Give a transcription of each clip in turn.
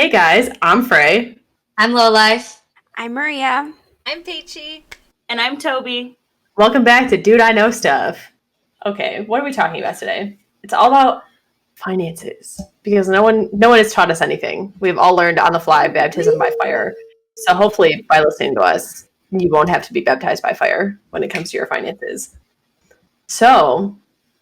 Hey guys, I'm Frey. I'm Low Life. I'm Maria. I'm Peachy. And I'm Toby. Welcome back to Dude I Know Stuff. Okay, what are we talking about today? It's all about finances because no one has taught us anything. We've all learned on the fly baptism by fire. So hopefully by listening to us, you won't have to be baptized by fire when it comes to your finances. So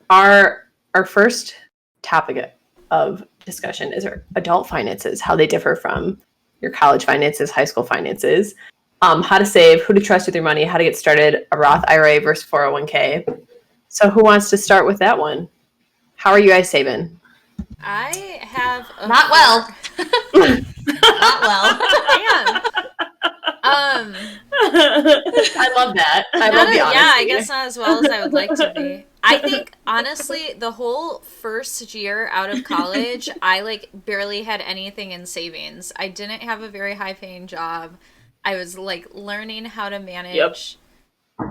our first topic of discussion is our adult finances, how they differ from your college finances, high school finances, how to save, who to trust with your money, how to get started, a Roth IRA versus 401k. So who wants to start with that one? How are you guys saving? I have Not well. Not well. I love that. I love the honesty. Yeah, I guess not as well as I would like to be. I think honestly, the whole first year out of college, I barely had anything in savings. I didn't have a very high paying job. I was learning how to manage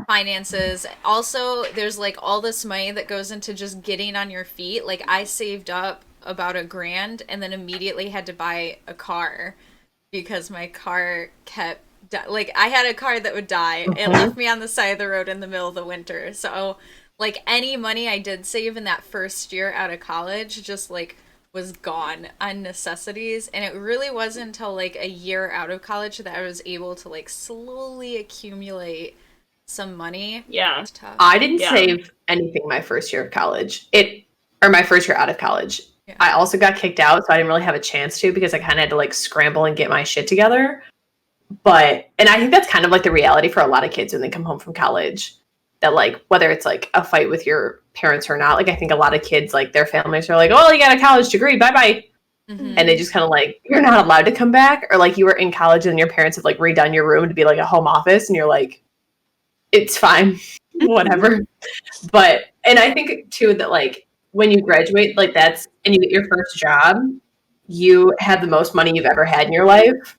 finances. Also, there's all this money that goes into just getting on your feet. I saved up about $1,000 and then immediately had to buy a car because my car kept I had a car that would die. It left me on the side of the road in the middle of the winter. So any money I did save in that first year out of college just was gone on necessities. And it really wasn't until a year out of college that I was able to slowly accumulate some money. Yeah. I didn't save anything my first year of college. My first year out of college. Yeah. I also got kicked out, so I didn't really have a chance to because I kind of had to scramble and get my shit together. And I think that's kind of the reality for a lot of kids when they come home from college, that whether it's a fight with your parents or not, I think a lot of kids, their families are oh, you got a college degree, bye-bye. Mm-hmm. And they just kind of you're not allowed to come back, or you were in college and your parents have redone your room to be a home office and you're it's fine, whatever. And I think too that when you graduate that's, and you get your first job, you have the most money you've ever had in your life.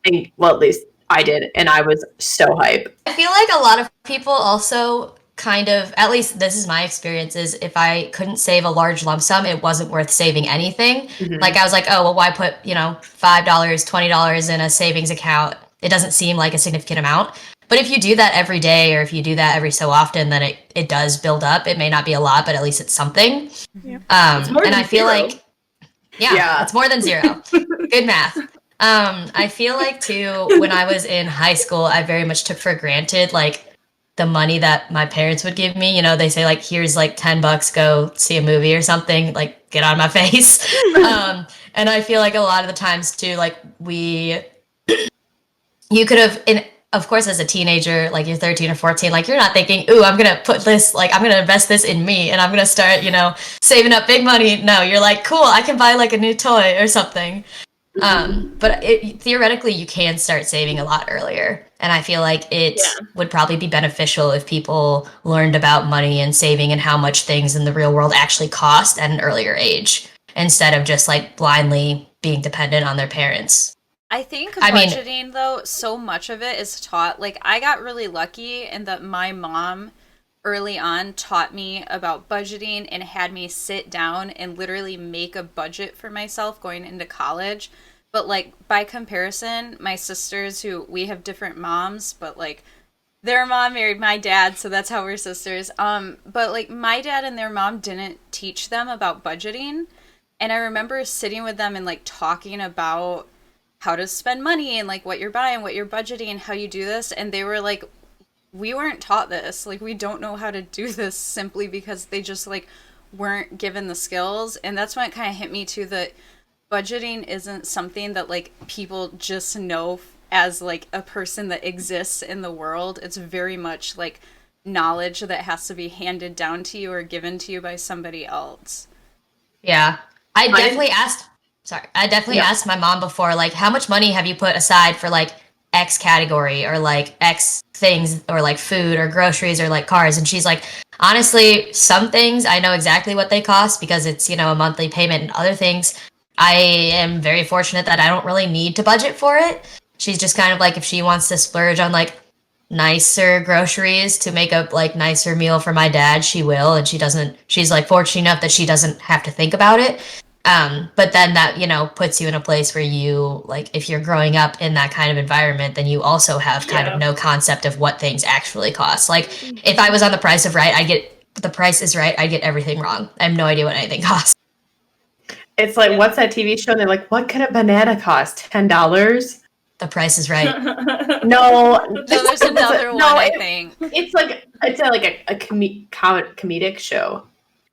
And well, at least I did, and I was so hype. I feel like a lot of people also kind of, at least this is my experience, is if I couldn't save a large lump sum, it wasn't worth saving anything. Mm-hmm. I was oh, well, why put, $5, $20 in a savings account? It doesn't seem like a significant amount. But if you do that every day, or if you do that every so often, then it does build up. It may not be a lot, but at least it's something. Yeah. And I feel zero. It's more than zero. Good math. I feel too, when I was in high school, I very much took for granted, the money that my parents would give me. They say, here's $10, go see a movie or something, get on my face. And I feel a lot of the times too, you could have, of course, as a teenager, you're 13 or 14, you're not thinking, ooh, I'm going to put this, I'm going to invest this in me and I'm going to start, saving up big money. No, you're cool, I can buy a new toy or something. But theoretically, you can start saving a lot earlier. And I feel it would probably be beneficial if people learned about money and saving and how much things in the real world actually cost at an earlier age, instead of just blindly being dependent on their parents. I think budgeting, though, so much of it is taught. I got really lucky in that my mom early on taught me about budgeting and had me sit down and literally make a budget for myself going into college. But by comparison, my sisters, who we have different moms, but their mom married my dad, so that's how we're sisters. But my dad and their mom didn't teach them about budgeting. And I remember sitting with them and talking about how to spend money and what you're buying, what you're budgeting, and how you do this. And they were we weren't taught this. We don't know how to do this, simply because they just weren't given the skills. And that's when it kind of hit me too, that budgeting isn't something that people just know as a person that exists in the world. It's very much knowledge that has to be handed down to you or given to you by somebody else. Yeah. I definitely asked my mom before, how much money have you put aside for X category, or X things, or food or groceries or cars? And she's honestly, some things I know exactly what they cost because it's, a monthly payment, and other things I am very fortunate that I don't really need to budget for it. She's just kind of if she wants to splurge on nicer groceries to make a nicer meal for my dad, she will. And she's fortunate enough that she doesn't have to think about it. But then that, puts you in a place where you, like, if you're growing up in that kind of environment, then you also have kind of no concept of what things actually cost. Like, if I was on The Price is Right, I get everything wrong. I have no idea what anything costs. It's like, what's that TV show? And they're like, what could a banana cost? $10? The Price is Right. No, there's another one. I think it's like a comedic show.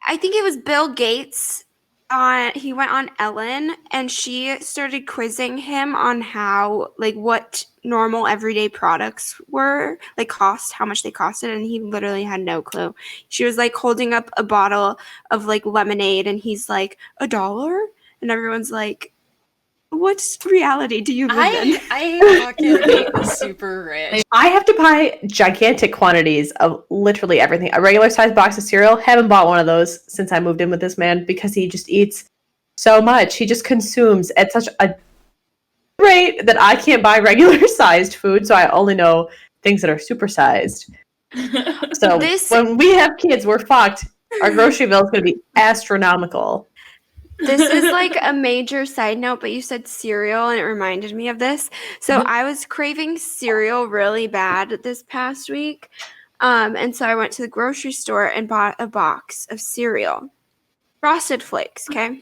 I think it was Bill Gates. He went on Ellen, and she started quizzing him on how, like, what normal everyday products were, like, how much they costed, and he literally had no clue. She was, like, holding up a bottle of, like, lemonade, and he's like, $1? And everyone's like, what reality do you live in? I fucking hate the super rich. I have to buy gigantic quantities of literally everything. A regular size box of cereal, haven't bought one of those since I moved in with this man because he just eats so much. He just consumes at such a rate that I can't buy regular sized food, so I only know things that are supersized. So when we have kids, we're fucked. Our grocery bill is going to be astronomical. This is like a major side note, but you said cereal and it reminded me of this. So I was craving cereal really bad this past week. And so I went to the grocery store and bought a box of cereal. Frosted Flakes, okay?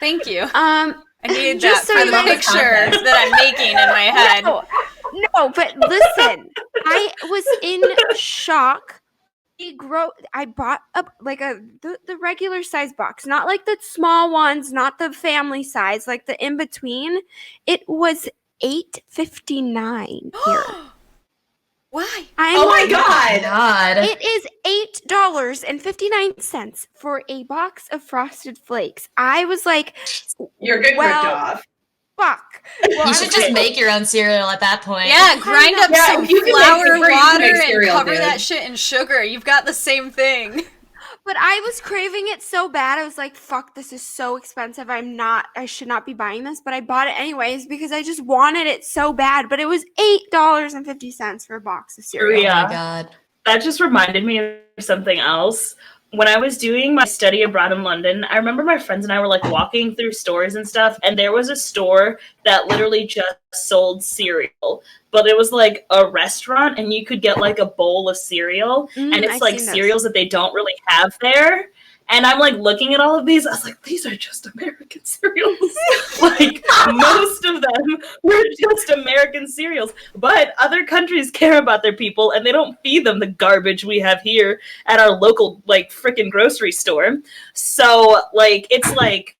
Thank you. I need that for the picture that I'm making in my head. No, but listen, I was in shock. I bought the regular size box, not like the small ones, not the family size, like the in between. It was $8.59 here. Why? Oh my god! It is $8.59 for a box of Frosted Flakes. I was like, "You're good, ripped off." Fuck. Well, you should just make your own cereal at that point. Yeah, grind up some flour, water, and cover dude. that shit in sugar. You've got the same thing. But I was craving it so bad. I was like, fuck, this is so expensive. I should not be buying this. But I bought it anyways because I just wanted it so bad. But it was $8.50 for a box of cereal. Oh my god. That just reminded me of something else. When I was doing my study abroad in London, I remember my friends and I were like walking through stores and stuff, and there was a store that literally just sold cereal, but it was like a restaurant, and you could get like a bowl of cereal, and it's like cereals that they don't really have there. And I'm like looking at all of these. I was like, these are just American cereals. Like most of them were just American cereals. But other countries care about their people and they don't feed them the garbage we have here at our local like freaking grocery store. So like it's like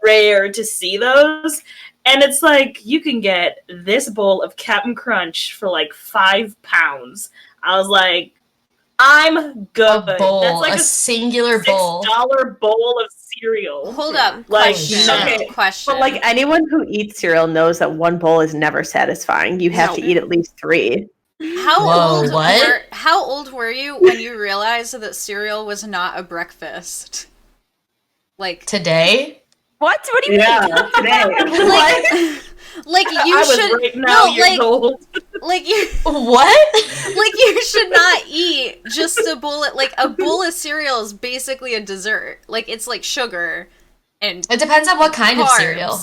rare to see those. And it's like you can get this bowl of Cap'n Crunch for like £5. I was like, I'm good. A bowl, that's like a singular bowl. $6 bowl of cereal. Hold up. Like, Question. But like anyone who eats cereal knows that one bowl is never satisfying. You have to eat at least 3. How old were you when you realized that cereal was not a breakfast? Like What? Today? What do you mean? Today. Like you I was should right now years old. Like you What? like you should not eat just a bowl of cereal is basically a dessert. Like it's like sugar and It depends on what kind of cereal.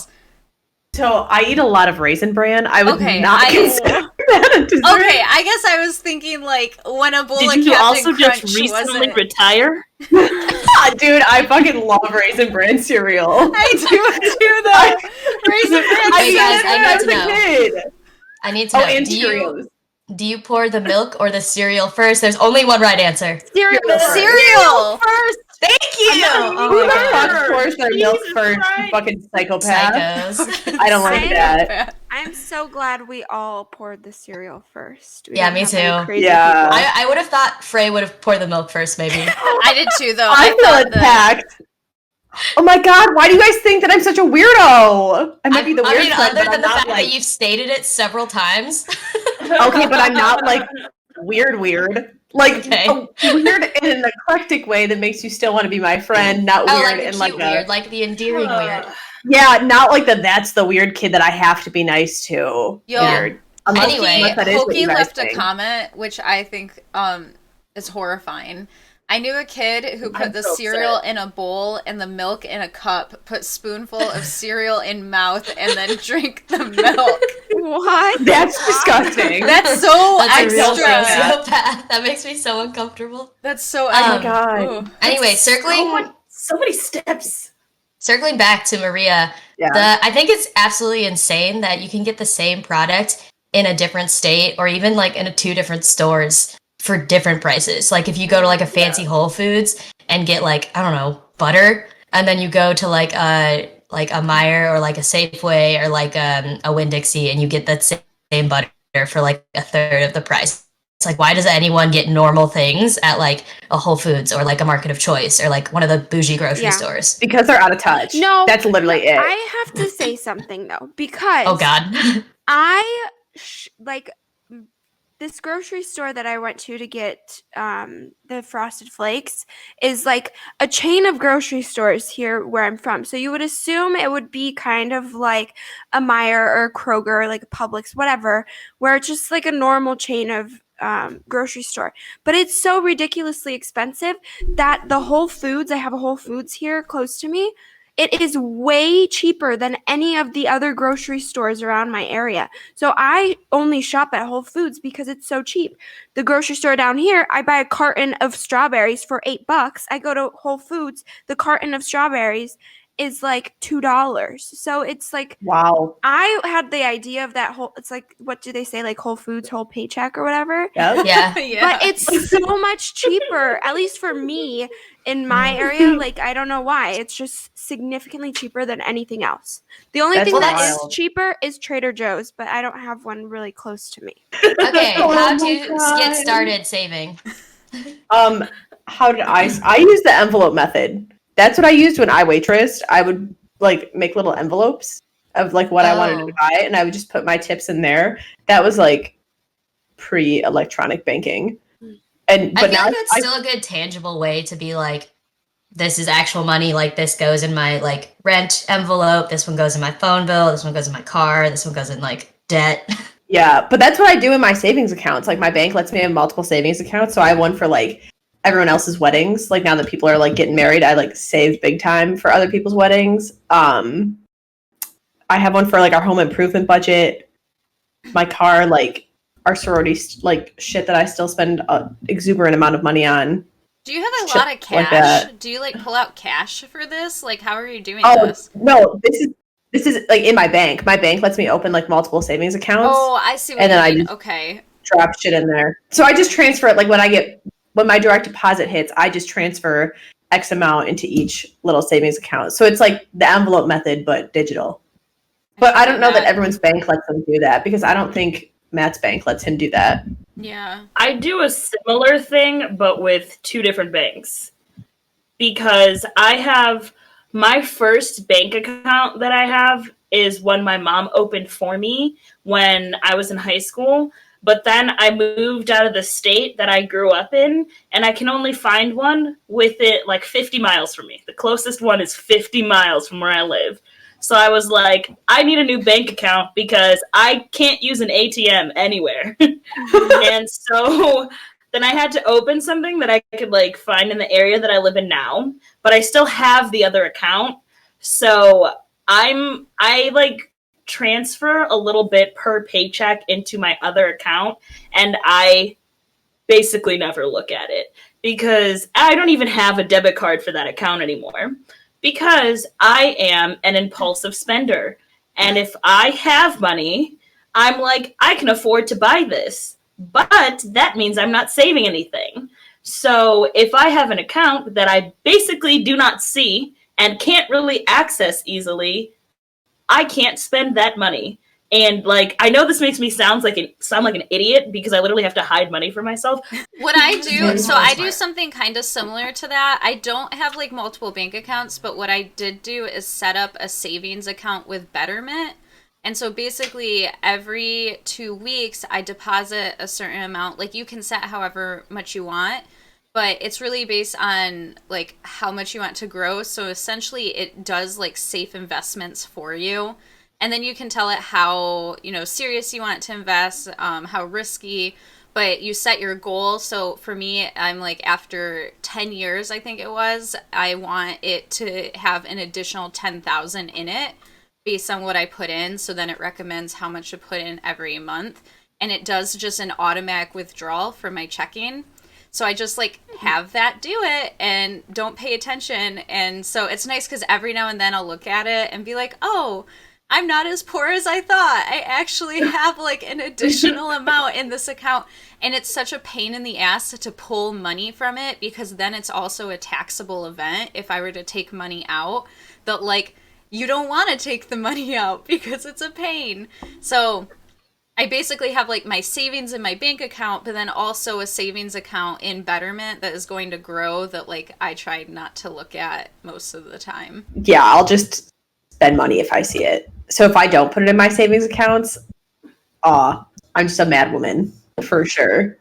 So I eat a lot of Raisin Bran. I would not consider that a dessert. Okay, I guess I was thinking like when a bowl of Did you Captain also Crunch just recently wasn't... retire? Dude, I fucking love Raisin Bran cereal. I do though. Raisin Bran. Wait, guys, I need to as a know. kid. I need to know. and Do Cheerios. you pour the milk or the cereal first? There's only one right answer. Cereal first. Thank you. Who the fuck pours their milk first? You fucking psychopath. Psychos. I don't like that. I'm so glad we all poured the cereal first. We Yeah, didn't me have any too. crazy Yeah. people. I would have thought Frey would have poured the milk first, maybe. I did too though. I feel attacked. Oh my god, why do you guys think that I'm such a weirdo? I might be the weird friend, other but than I'm the not fact like... that you've stated it several times. Okay, but I'm not like weird. Like weird in an eclectic way that makes you still want to be my friend, not weird like the and cute like weird, like the endearing weird. Yeah, not like that's the weird kid that I have to be nice to. Yo, Weird. Anyway, that is what Pokey you guys left a think. comment which I think is horrifying. I knew a kid who put I'm the so cereal upset. in a bowl and the milk in a cup, put spoonful of cereal in mouth, and then drink the milk. What? That's disgusting. That's so That's a real extra. sociopath. That makes me so uncomfortable. That's so Oh extra. my God. Ooh. Anyway, So many steps. circling back to Maria, Yeah. I think it's absolutely insane that you can get the same product in a different state or even like in two different stores for different prices. Like if you go to like a fancy Whole Foods and get like, I don't know, butter, and then you go to like a Meijer or like a Safeway or like a Winn-Dixie and you get that same butter for like a third of the price. It's like, why does anyone get normal things at like a Whole Foods or like a Market of Choice or like one of the bougie grocery Yeah. stores? Because they're out of touch. No, That's literally it. I have to say something though, because Oh God. like this grocery store that I went to get the Frosted Flakes is like a chain of grocery stores here where I'm from. So you would assume it would be kind of like a Meijer or a Kroger, like a Publix, whatever, where it's just like a normal chain of grocery store. But it's so ridiculously expensive that the Whole Foods, I have a Whole Foods here close to me, it is way cheaper than any of the other grocery stores around my area. So I only shop at Whole Foods because it's so cheap. The grocery store down here, I buy a carton of strawberries for $8. I go to Whole Foods, the carton of strawberries is like $2. So it's like, Wow. I had the idea of that whole, it's like, what do they say, like Whole Foods whole paycheck or whatever? Yep. Yeah. Yeah. But it's so much cheaper, at least for me in my area. Like, I don't know why. It's just significantly cheaper than anything else. The only That's thing that wild. is cheaper is Trader Joe's, but I don't have one really close to me. Okay, Oh how my to God. get started saving? How did I use the envelope method. That's what I used when I waitressed. I would like make little envelopes of like what I wanted to Oh. buy, and I would just put my tips in there. That was like pre-electronic banking. And I but feel now like that's still a good tangible way to be like, this is actual money. Like this goes in my like rent envelope. This one goes in my phone bill. This one goes in my car. This one goes in like debt. yeah, but that's what I do in my savings accounts. Like my bank lets me have multiple savings accounts, so I have one for like everyone else's weddings. Like now that people are like getting married, I like save big time for other people's weddings. I have one for like our home improvement budget, my car, like our sorority like shit that I still spend an exuberant amount of money on. Do you have a Shit lot of like cash? that. Do you like pull out cash for this? Like, how are you doing Oh this? no, this is like in my bank. My bank lets me open like multiple savings accounts. Oh, I see what And you then I mean. just- Okay. Drop shit in there. So I just transfer it like when my direct deposit hits, I just transfer X amount into each little savings account. So it's like the envelope method, but digital. But I don't know that everyone's bank lets them do that because I don't think Matt's bank lets him do that. Yeah. I do a similar thing, but with two different banks. Because I have my first bank account that I have is one my mom opened for me when I was in high school. But then I moved out of the state that I grew up in, and I can only find one with it like 50 miles from me. The closest one is 50 miles from where I live. So I was like, I need a new bank account because I can't use an ATM anywhere. And so then I had to open something that I could like find in the area that I live in now, but I still have the other account. So I like transfer a little bit per paycheck into my other account, and I basically never look at it because I don't even have a debit card for that account anymore because I am an impulsive spender. And if I have money, I'm like, I can afford to buy this, but that means I'm not saving anything. So if I have an account that I basically do not see and can't really access easily, I can't spend that money. And like, I know this makes me sound like an idiot because I literally have to hide money for myself. What I do, Very so I do smart. something kind of similar to that. I don't have like multiple bank accounts, but what I did do is set up a savings account with Betterment. And so basically every 2 weeks I deposit a certain amount. Like you can set however much you want, but it's really based on like how much you want to grow. So essentially it does like safe investments for you. And then you can tell it how, serious you want to invest, how risky. but you set your goal. So for me, I'm like, after 10 years, I think it was, I want it to have an additional 10,000 in it based on what I put in. So then it recommends how much to put in every month. And it does just an automatic withdrawal for my checking. So I just like have that do it and don't pay attention. And so it's nice because every now and then I'll look at it and be like, oh, I'm not as poor as I thought. I actually have like an additional amount in this account. And it's such a pain in the ass to pull money from it, because then it's also a taxable event if I were to take money out. That like, you don't want to take the money out because it's a pain. So I basically have like my savings in my bank account, but then also a savings account in Betterment that is going to grow, that like I try not to look at most of the time. Yeah, I'll just spend money if I see it. So if I don't put it in my savings accounts, I'm just a mad woman for sure.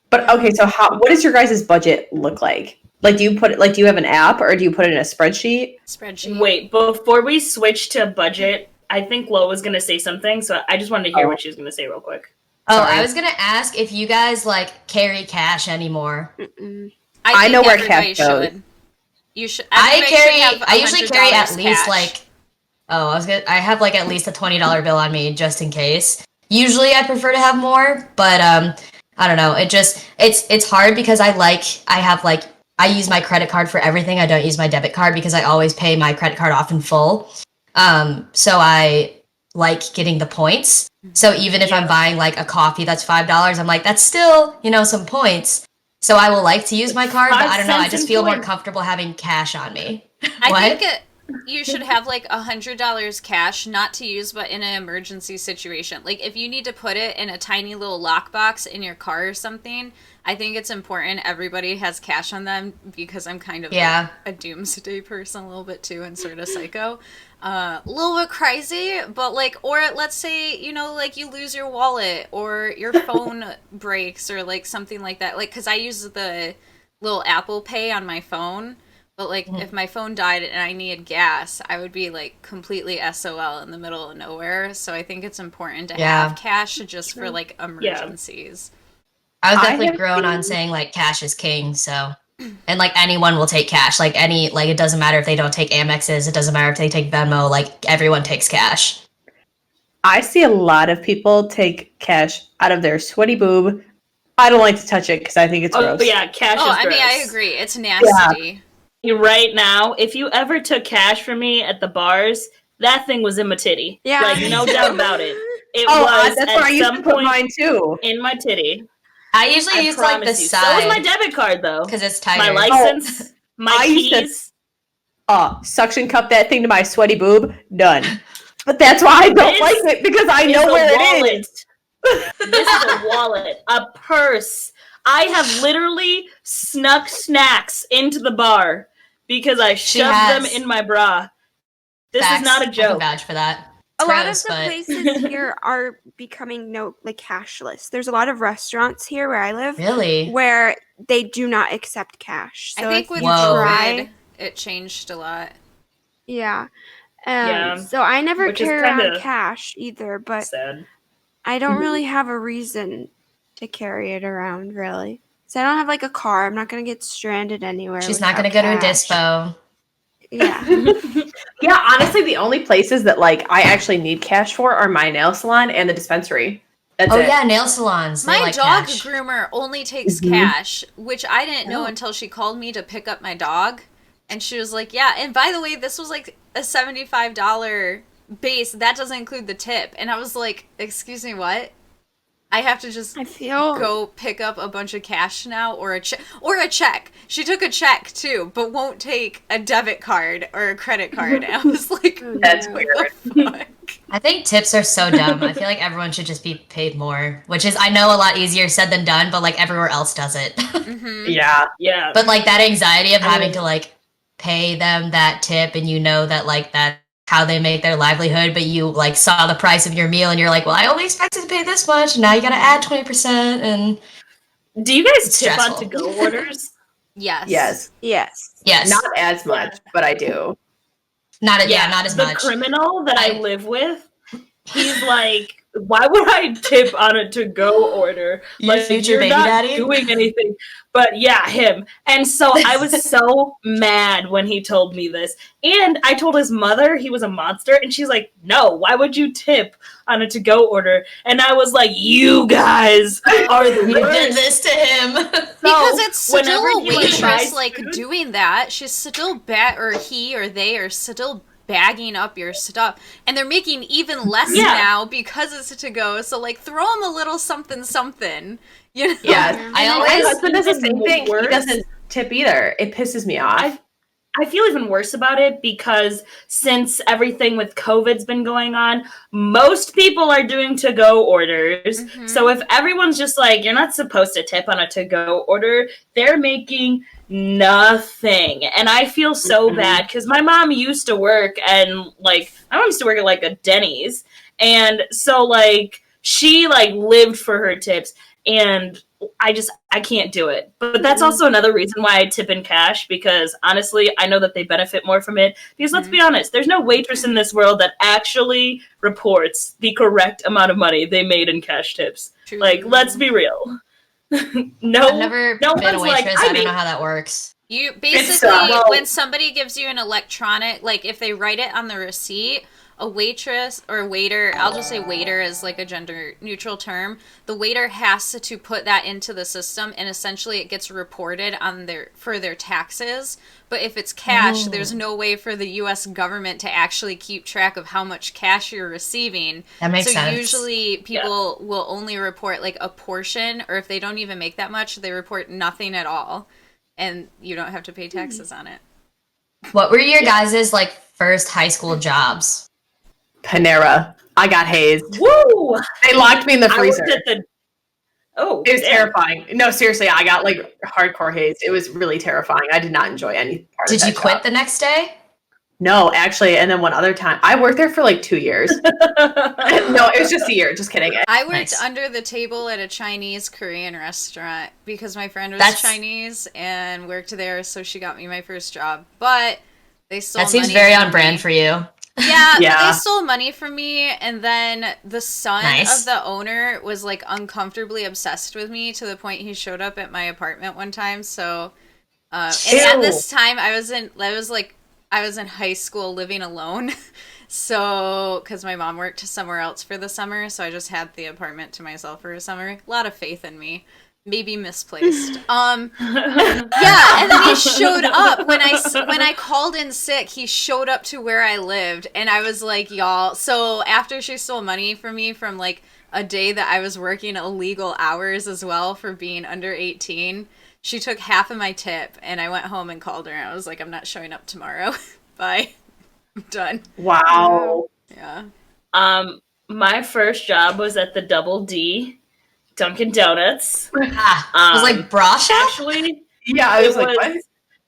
But okay, so what does your guys' budget look like? Like, do you have an app, or do you put it in a spreadsheet? Wait, before we switch to budget, I think Lo was going to say something, so I just wanted to hear what she was going to say real quick. Oh, Sorry. I was going to ask if you guys, like, carry cash anymore. I know where cash goes. You should. I usually carry at least, cash. like, I have, like, at least a $20 bill on me, just in case. Usually I prefer to have more, but, I don't know. It's hard because I use my credit card for everything. I don't use my debit card because I always pay my credit card off in full. So I like getting the points. So even if I'm buying like a coffee that's $5, I'm like, that's still, some points. So I will like to use my card, but I don't know. I just feel more comfortable having cash on me. I think you should have like $100 cash, not to use, but in an emergency situation. Like if you need to put it in a tiny little lockbox in your car or something, I think it's important everybody has cash on them, because I'm kind of like a doomsday person a little bit too, and sort of psycho. A little bit crazy, but like, or let's say, like you lose your wallet or your phone breaks or like something like that. Like, because I use the little Apple Pay on my phone, but like if my phone died and I needed gas, I would be like completely SOL in the middle of nowhere. So I think it's important to have cash just for like emergencies. I was definitely grown on saying like cash is king, so. And like anyone will take cash, it doesn't matter if they don't take Amexes, it doesn't matter if they take Venmo, like everyone takes cash. I see a lot of people take cash out of their sweaty boob. I don't like to touch it because I think it's gross. Oh yeah, cash is gross. I mean, I agree. It's nasty. Yeah. Right now, if you ever took cash from me at the bars, that thing was in my titty. Yeah. Like, no doubt about it. It was that's where I used to put mine too. In my titty. I usually use like the side. So was my debit card though, because it's tighter. My license, my keys. Suction cup that thing to my sweaty boob. Done. But that's why I don't like it, because I know where it is. This is a wallet, a purse. I have literally snuck snacks into the bar because I shoved them in my bra. This is not a joke. I can vouch for that. A lot of the places here are becoming cashless. There's a lot of restaurants here where I live, where they do not accept cash. So I think with COVID, it changed a lot. Yeah. So I never carry around cash either, but I don't really have a reason to carry it around, really. So I don't have like a car. I'm not going to get stranded anywhere. She's not going to go to a dispo. Yeah. Yeah, honestly, the only places that like I actually need cash for are my nail salon and the dispensary. That's it. Yeah, nail salons. My dog groomer only takes cash, which I didn't know until she called me to pick up my dog. And she was like, yeah, and by the way, this was like a $75 base. That doesn't include the tip. And I was like, excuse me, what? I have to just go pick up a bunch of cash now, or a check. She took a check too, but won't take a debit card or a credit card. And I was like, that's weird. I think tips are so dumb. I feel like everyone should just be paid more, which is, I know, a lot easier said than done, but like everywhere else does it. Yeah. But like that anxiety of having to like pay them that tip, and that like that how they make their livelihood, but you like saw the price of your meal and you're like, well, I only expected to pay this much. Now you got to add 20%. And do you guys tip on to-go orders? Yes. Not as much, but I do. Not as the much. The criminal that I live with, he's like, why would I tip on a to-go order? Like, Future baby not daddy? doing anything. But yeah, him. And so I was so mad when he told me this. And I told his mother he was a monster, and she's like, no, why would you tip on a to-go order? And I was like, you guys are the You did worst. this to him. Because it's still whenever a he waitress tries like food- doing that. She's still or he or they are still bagging up your stuff, and they're making even less Yeah. now because it's to go. So like, throw them a little something, you know? Yeah, I my always husband does the even same thing. He worse. doesn't tip either. It pisses me off. I feel even worse about it because since everything with COVID's been going on, most people are doing to-go orders. Mhm. So if everyone's just like, you're not supposed to tip on a to-go order, they're making nothing. And I feel so Mhm. bad because my mom used to work and like, my mom used to work at like a Denny's. And so like, she like lived for her tips, and I can't do it. But that's also another reason why I tip in cash, because honestly, I know that they benefit more from it. Because let's be honest, there's no waitress in this world that actually reports the correct amount of money they made in cash tips. True. Like, let's be real. No, I've never no been a one's like, waitress. I I don't make- know how that works. You It's, basically, well- when somebody gives you an electronic, like if they write it on the receipt, a waitress or waiter, I'll just say waiter as like a gender neutral term, the waiter has to put that into the system, and essentially it gets reported on for their taxes. But if it's cash, there's no way for the US government to actually keep track of how much cash you're receiving. That makes so sense. usually people will only report like a portion, or if they don't even make that much, they report nothing at all, and you don't have to pay taxes on it. What were your guys' like first high school jobs? Panera. I got hazed. Woo! They locked me in the I freezer. worked at the. Oh, It was damn. terrifying. No, seriously, I got like hardcore hazed. It was really terrifying. I did not enjoy any part of Did that you quit job. the next day? No, actually, and then one other time. I worked there for like 2 years. No, it was just a year. Just kidding. I worked Nice. under the table at a Chinese Korean restaurant because my friend was That's- Chinese and worked there, so she got me my first job. But they stole That seems money very from on brand me. for you. Yeah, Yeah. they stole money from me, and then the son Nice. of the owner was like uncomfortably obsessed with me to the point he showed up at my apartment one time. So, and at Ew. this time, I was in high school living alone. So, because my mom worked somewhere else for the summer, so I just had the apartment to myself for a summer. A lot of faith in me. Maybe misplaced. Yeah, and then he showed up when I called in sick. He showed up to where I lived, and I was like, y'all. So after she stole money from me from like a day that I was working illegal hours as well for being under 18, she took half of my tip, and I went home and called her. And I was like, I'm not showing up tomorrow. Bye. I'm done. Wow. Yeah. My first job was at the Double D, Dunkin' Donuts. Ah, it was like bra shop? Actually, Yeah, I was It like, was- what?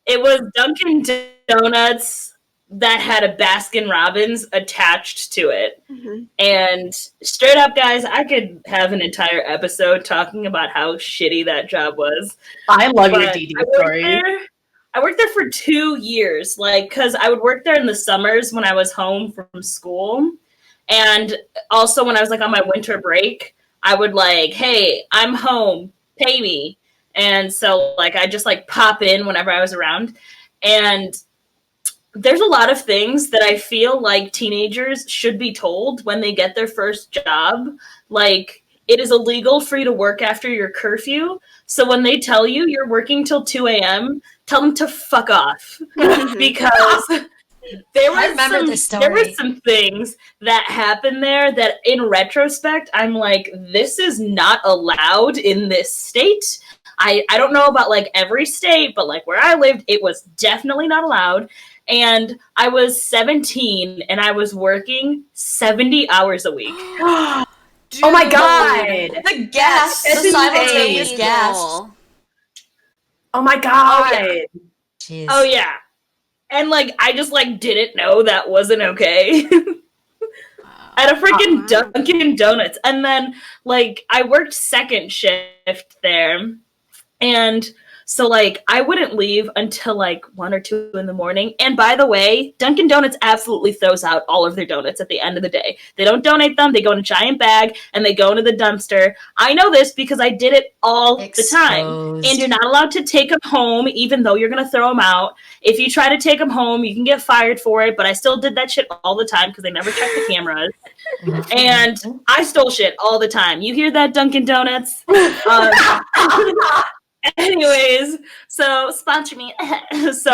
it was Dunkin' Donuts that had a Baskin Robbins attached to it. Mhm. And straight up, guys, I could have an entire episode talking about how shitty that job was. I love your But DD I worked stories. there- I worked there for 2 years, like, because I would work there in the summers when I was home from school. And also when I was, like, on my winter break, I would, like, hey, I'm home, pay me. And so, like, I just, like, pop in whenever I was around. And there's a lot of things that I feel like teenagers should be told when they get their first job. Like, it is illegal for you to work after your curfew. So when they tell you you're working till 2 a.m., tell them to fuck off. Because there I were remember this there were story. some things that happened there that in retrospect, I'm like, this is not allowed in this state. I don't know about like every state, but like where I lived, it was definitely not allowed. And I was 17 and I was working 70 hours a week. Oh my god! The gas, That's the simultaneous insane. gas. Oh my god! Jeez. Oh yeah. And like I just like didn't know that wasn't okay. At a freaking Dunkin' Donuts. And then like I worked second shift there. And So, like, I wouldn't leave until, like, 1 or 2 in the morning. And by the way, Dunkin' Donuts absolutely throws out all of their donuts at the end of the day. They don't donate them. They go in a giant bag, and they go into the dumpster. I know this because I did it all the time. And you're not allowed to take them home, even though you're going to throw them out. If you try to take them home, you can get fired for it. But I still did that shit all the time because they never checked the cameras. And I stole shit all the time. You hear that, Dunkin' Donuts? Anyways, so sponsor me. So,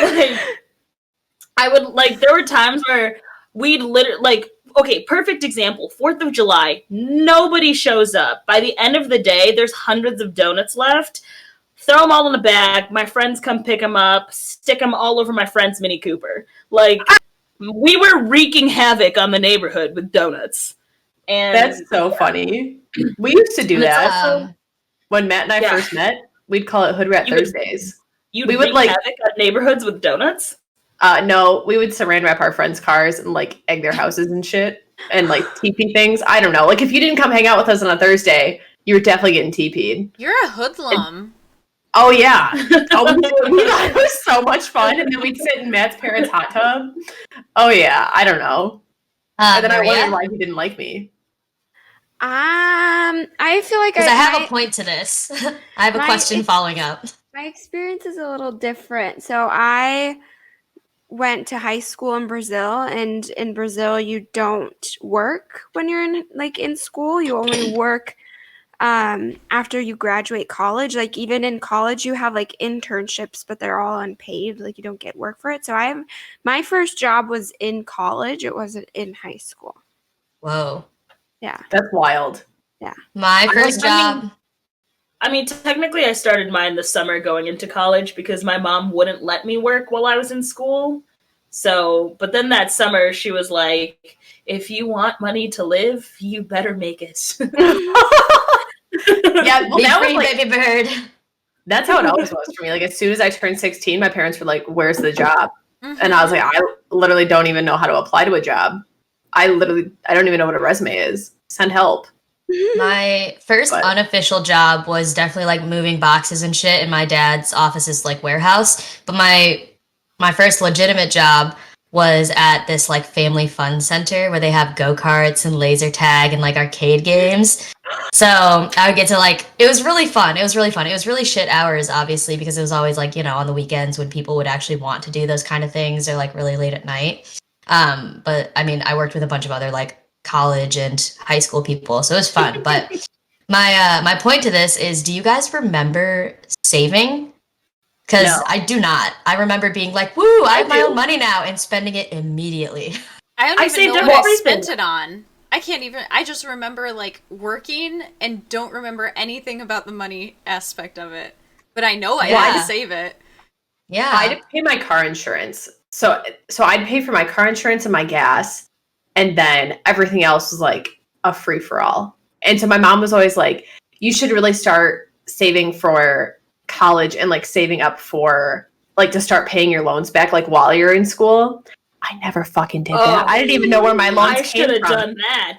like, I would, like, there were times where we'd literally, like, okay, perfect example, 4th of July, nobody shows up. By the end of the day, there's hundreds of donuts left. Throw them all in the bag. My friends come pick them up, stick them all over my friend's Mini Cooper. Like, we were wreaking havoc on the neighborhood with donuts. And that's so funny. We used to do that. When Matt and I first met, we'd call it Hood Rat Thursdays. We would like havoc on neighborhoods with donuts? No, we would saran wrap our friends' cars and like egg their houses and shit and like TP things. I don't know. Like if you didn't come hang out with us on a Thursday, you were definitely getting TP'd. You're a hoodlum. Oh yeah. We thought it was so much fun, and then we'd sit in Matt's parents' hot tub. Oh yeah, I don't know. And then Maria? I wondered why he didn't like me. I feel like I have a point to this. I have a question following up. My experience is a little different. So I went to high school in Brazil, and in Brazil you don't work when you're in school. You only work after you graduate college. Like even in college you have like internships, but they're all unpaid. Like you don't get work for it. So my first job was in college. It wasn't in high school. Whoa. Yeah. That's wild. Yeah. My first job. I mean, technically I started mine this summer going into college because my mom wouldn't let me work while I was in school. So, but then that summer she was like, if you want money to live, you better make it. Yeah, well, Be that free, was like, baby bird. that's how it always was for me. Like as soon as I turned 16, my parents were like, where's the job? And I was like, I literally don't even know how to apply to a job. I don't even know what a resume is. Send help. My first unofficial job was definitely like moving boxes and shit in my dad's office's like warehouse. But my first legitimate job was at this like family fun center where they have go-karts and laser tag and like arcade games. So I would get to like, it was really fun. It was really shit hours, obviously, because it was always like, you know, on the weekends when people would actually want to do those kind of things or like really late at night. But I mean, I worked with a bunch of other like college and high school people, so it was fun. But my point to this is, do you guys remember saving? Because No. I do not. I remember being like, woo, I have my own money now, and spending it immediately. I don't even saved know up what I everything. spent it on. I just remember like working and don't remember anything about the money aspect of it. But I know I had to save it. Yeah. I had to pay my car insurance. So I'd pay for my car insurance and my gas, and then everything else was like a free for all. And so my mom was always like, you should really start saving for college and like saving up for like to start paying your loans back like while you're in school. I never fucking did that. I didn't even know where my loans I came should have from. done that.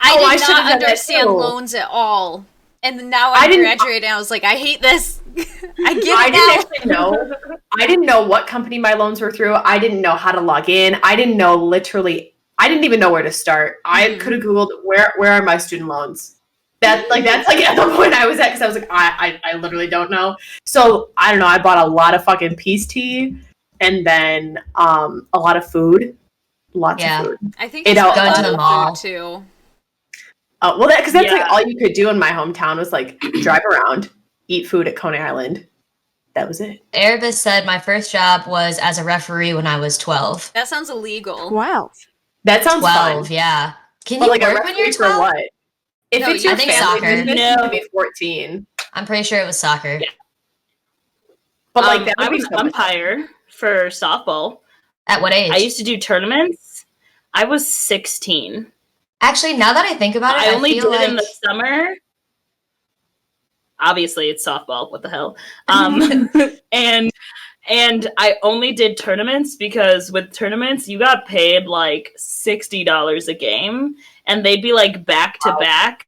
I did should've not done that understand too. loans at all. And now I I didn't- graduated and I was like, I hate this. I get it I now. didn't actually know. I didn't know what company my loans were through. I didn't know how to log in. I didn't know I didn't even know where to start. I could have Googled where are my student loans. That's like at the point I was at, because I was like, I literally don't know. So I don't know. I bought a lot of fucking peace tea, and then a lot of food. Lots of food. I think It it's all- a Going lot to the of mall. food too. Well, because that's like Yeah. all you could do in my hometown was like drive around, eat food at Coney Island. That was it. Erebus said my first job was as a referee when I was 12. That sounds illegal. 12. That sounds 12, fun. yeah. Can But you like a work when you're referee for 12? what? If No, it's I your think family soccer. business, No. it could be 14. I'm pretty sure it was soccer. Yeah. But like that I would be was so much fun. umpire for softball. At what age? I used to do tournaments. I was 16. Actually, now that I think about it, I only feel did like in the summer. Obviously, it's softball. What the hell? And I only did tournaments because with tournaments you got paid like $60 a game, and they'd be like back to back.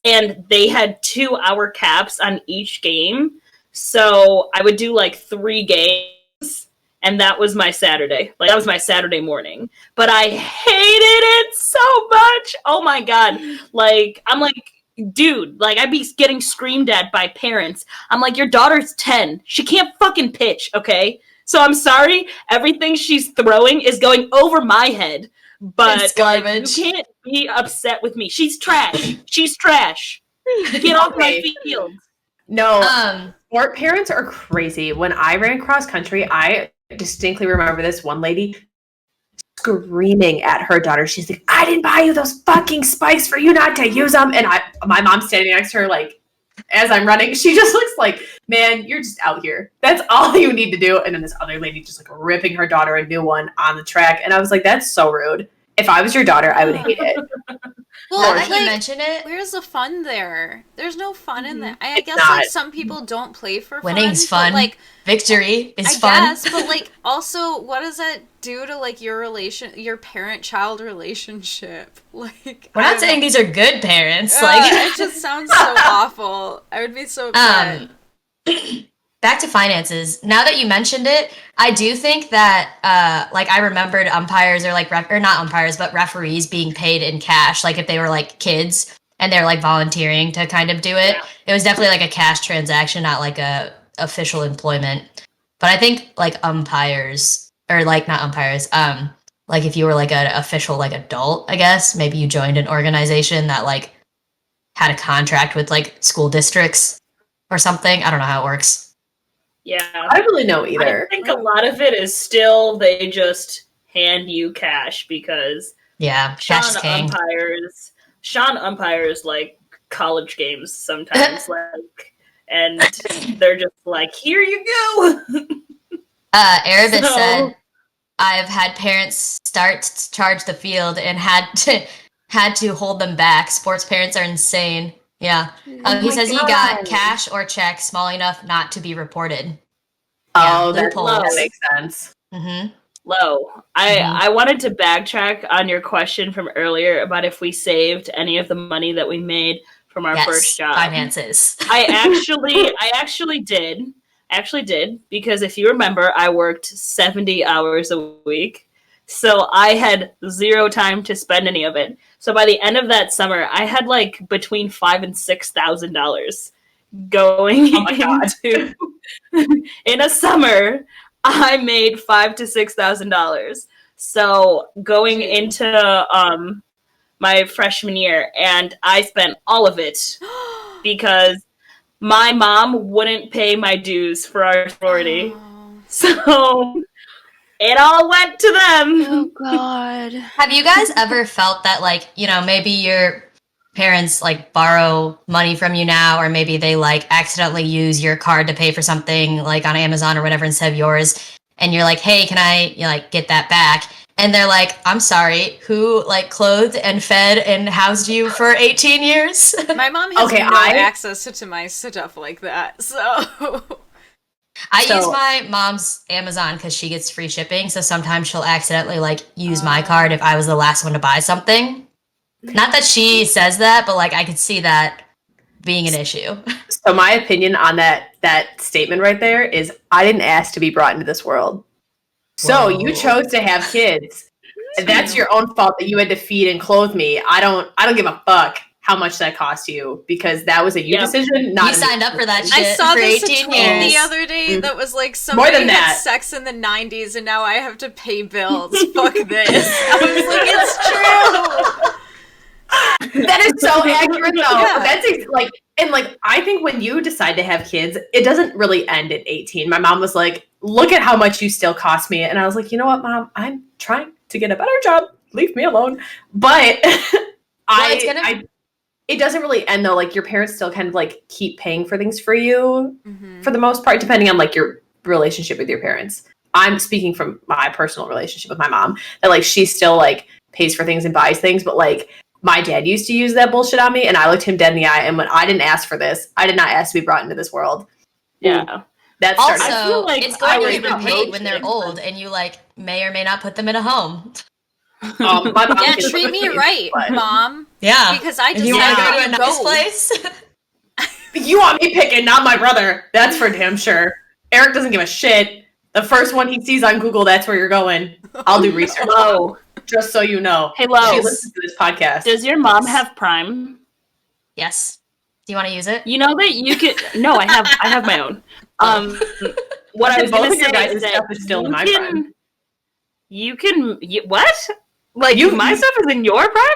and they had 2-hour caps on each game. So I would do like 3 games, and that was my Saturday. Like, that was my Saturday morning. But I hated it so much. Oh my God. Like, I'm like, dude, like, I'd be getting screamed at by parents. I'm like, your daughter's 10. She can't fucking pitch, okay? So I'm sorry, everything she's throwing is going over my head. But It's garbage. you can't be upset with me. She's trash. She's trash. Get off my field. No, sport parents are crazy. When I ran cross country, I distinctly remember this one lady screaming at her daughter. She's like, I didn't buy you those fucking spikes for you not to use them. And my mom's standing next to her, like, as I'm running, she just looks like, man, you're just out here. That's all you need to do. And then this other lady just like ripping her daughter a new one on the track. And I was like, that's so rude. If I was your daughter, I would hate it. Well, now that you mention it, where's the fun there? There's no fun in that. I It's guess not. like some people don't play for winning's fun. fun. But, like, Victory is I fun. guess, but like also, what does that do to like your parent-child relationship? Like, We're I not don't saying know. these are good parents. Like, It just sounds so awful. I would be so upset. Back to finances. Now that you mentioned it, I do think that, like, I remembered umpires or like or not umpires, but referees being paid in cash. Like, if they were like kids and they're like volunteering to kind of do it, it was definitely like a cash transaction, not like a official employment. But I think like umpires or like not umpires, like if you were like an official like adult, I guess maybe you joined an organization that like had a contract with like school districts or something. I don't know how it works. Yeah. I don't really know either. I think a lot of it is still they just hand you cash because Yeah, cash is king. Sean umpires like college games sometimes, like, and they're just like, here you go. Erebus So- said, I've had parents start to charge the field and had to hold them back. Sports parents are insane. Yeah. He says he got cash or check small enough not to be reported. Oh, Yeah, that makes sense. Mm-hmm. Low. I wanted to backtrack on your question from earlier about if we saved any of the money that we made from our first job. Finances. I actually did because if you remember, I worked 70 hours a week. So I had 0 time to spend any of it. So by the end of that summer, I had like between $5,000 and $6,000 going into. In a summer, I made $5,000 to $6,000. So going into my freshman year, and I spent all of it because my mom wouldn't pay my dues for our sorority. So it all went to them. Oh God. Have you guys ever felt that, like, you know, maybe your parents like borrow money from you now, or maybe they like accidentally use your card to pay for something like on Amazon or whatever instead of yours, and you're like, hey, can I like get that back? And they're like, I'm sorry, who like clothed and fed and housed you for 18 years? My mom has no access to my stuff like that, so I use my mom's Amazon because she gets free shipping, so sometimes she'll accidentally like use my card if I was the last one to buy something. Not that she says that, but like I could see that being an issue. So my opinion on that statement right there is I didn't ask to be brought into this world. So you chose to have kids. And that's your own fault that you had to feed and clothe me. I don't give a fuck how much that cost you because that was a you decision. Not you signed up for that shit. I saw for this 18 tweet years. the other day that was like somebody than had that. sex in the 90s and now I have to pay bills. Fuck this. I was like, it's true. That is so accurate, though. Yeah. That's like I think when you decide to have kids, it doesn't really end at 18. My mom was like, "Look at how much you still cost me," and I was like, "You know what, Mom? I'm trying to get a better job. Leave me alone." But it doesn't really end though. Like your parents still kind of like keep paying for things for you for the most part, depending on like your relationship with your parents. I'm speaking from my personal relationship with my mom that like she still like pays for things and buys things, but like. My dad used to use that bullshit on me, and I looked him dead in the eye. And when I didn't ask for this, I did not ask to be brought into this world. Yeah. That started. I feel Also, like it's going to I be was repaid when they're promoted. old, and you like may or may not put them in a home. My mom Yeah, can treat live me with right, but- Mom. Yeah. Because I just you want to let go to a you nice go. place? You want me picking, not my brother. That's for damn sure. Eric doesn't give a shit. The first one he sees on Google, that's where you're going. I'll do research. Lo, Just so you know. hey, Lo, She listens to this podcast. does your mom have Prime? Yes. Do you want to use it? You know that you could. No, I have my own. What I was Both going of to your say guys' is that stuff is still in my Prime. What? Like my stuff is in your Prime?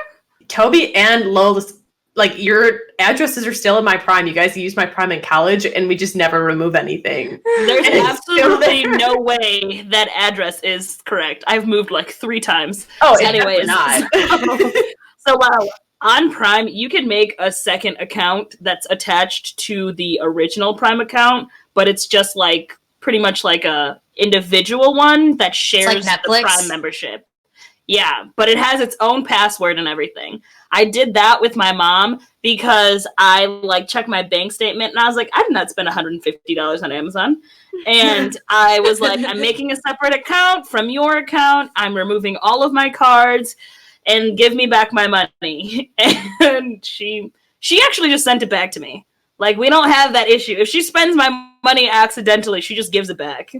Toby and Lola's, like, your addresses are still in my Prime. You guys used my Prime in college, and we just never remove anything. There's And it's still absolutely there. no way that address is correct. I've moved like 3 times. Oh, it's Anyways. definitely not. So on Prime, you can make a second account that's attached to the original Prime account, but it's just like pretty much like a individual one that shares like the Netflix? Prime membership. Yeah, but it has its own password and everything. I did that with my mom because I like checked my bank statement and I was like, I did not spend $150 on Amazon. And I was like, I'm making a separate account from your account. I'm removing all of my cards and give me back my money. And she actually just sent it back to me. Like, we don't have that issue. If she spends my money accidentally, she just gives it back.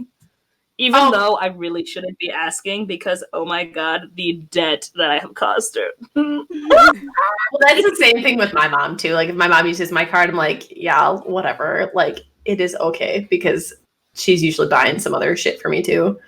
Even though I really shouldn't be asking because, oh my god, the debt that I have caused her. Well, that's the same thing with my mom, too. Like, if my mom uses my card, I'm like, yeah, whatever. Like, it is okay because she's usually buying some other shit for me, too.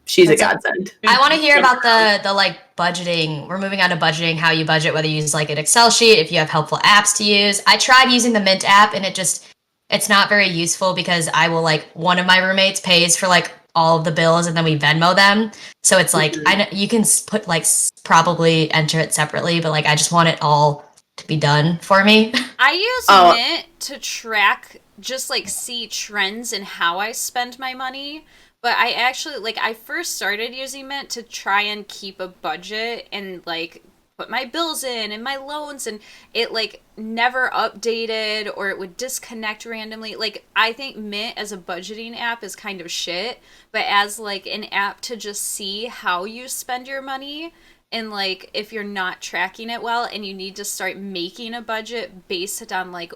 She's a godsend. I want to hear about the like budgeting. We're moving on to budgeting, how you budget, whether you use like an Excel sheet, if you have helpful apps to use. I tried using the Mint app and it's not very useful because I will like one of my roommates pays for like all of the bills and then we Venmo them. So it's like I know you can put like probably enter it separately, but like I just want it all to be done for me. I use Mint to track, just like see trends in how I spend my money. But I actually, like, I first started using Mint to try and keep a budget and, like, put my bills in and my loans, and it, like, never updated or it would disconnect randomly. Like, I think Mint as a budgeting app is kind of shit, but as, like, an app to just see how you spend your money, and, like, if you're not tracking it well and you need to start making a budget based on, like,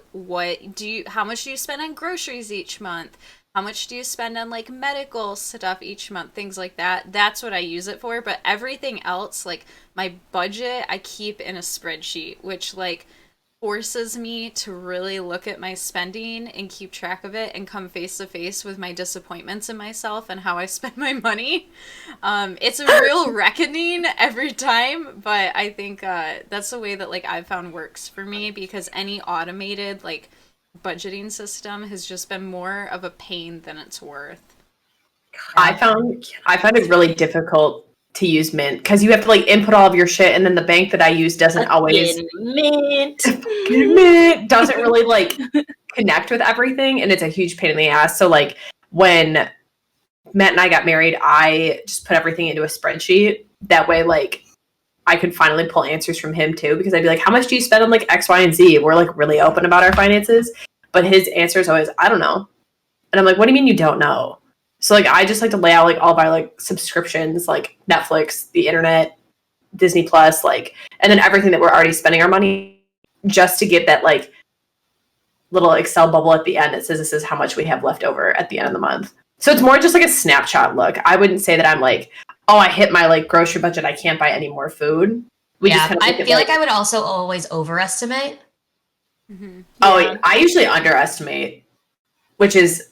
how much do you spend on groceries each month? How much do you spend on, like, medical stuff each month? Things like that. That's what I use it for. But everything else, like, my budget, I keep in a spreadsheet, which, like, forces me to really look at my spending and keep track of it and come face to face with my disappointments in myself and how I spend my money. It's a real reckoning every time, but I think that's the way that, like, I've found works for me, because any automated, like, budgeting system has just been more of a pain than it's worth. I found it really difficult to use Mint because you have to like input all of your shit, and then the bank that I use doesn't always Mint doesn't really like connect with everything, and it's a huge pain in the ass. So like when Matt and I got married, I just put everything into a spreadsheet. That way, like I could finally pull answers from him too, because I'd be like, how much do you spend on like X, Y, and Z? We're like really open about our finances. But his answer is always, I don't know. And I'm like, what do you mean you don't know? So like I just like to lay out like all of our like subscriptions, like Netflix, the internet, Disney Plus, like, and then everything that we're already spending our money, just to get that like little Excel bubble at the end that says this is how much we have left over at the end of the month. So it's more just like a snapshot look. I wouldn't say that I'm like, oh, I hit my like grocery budget, I can't buy any more food. I feel like I would also always overestimate. Mm-hmm. Oh, I usually underestimate, which is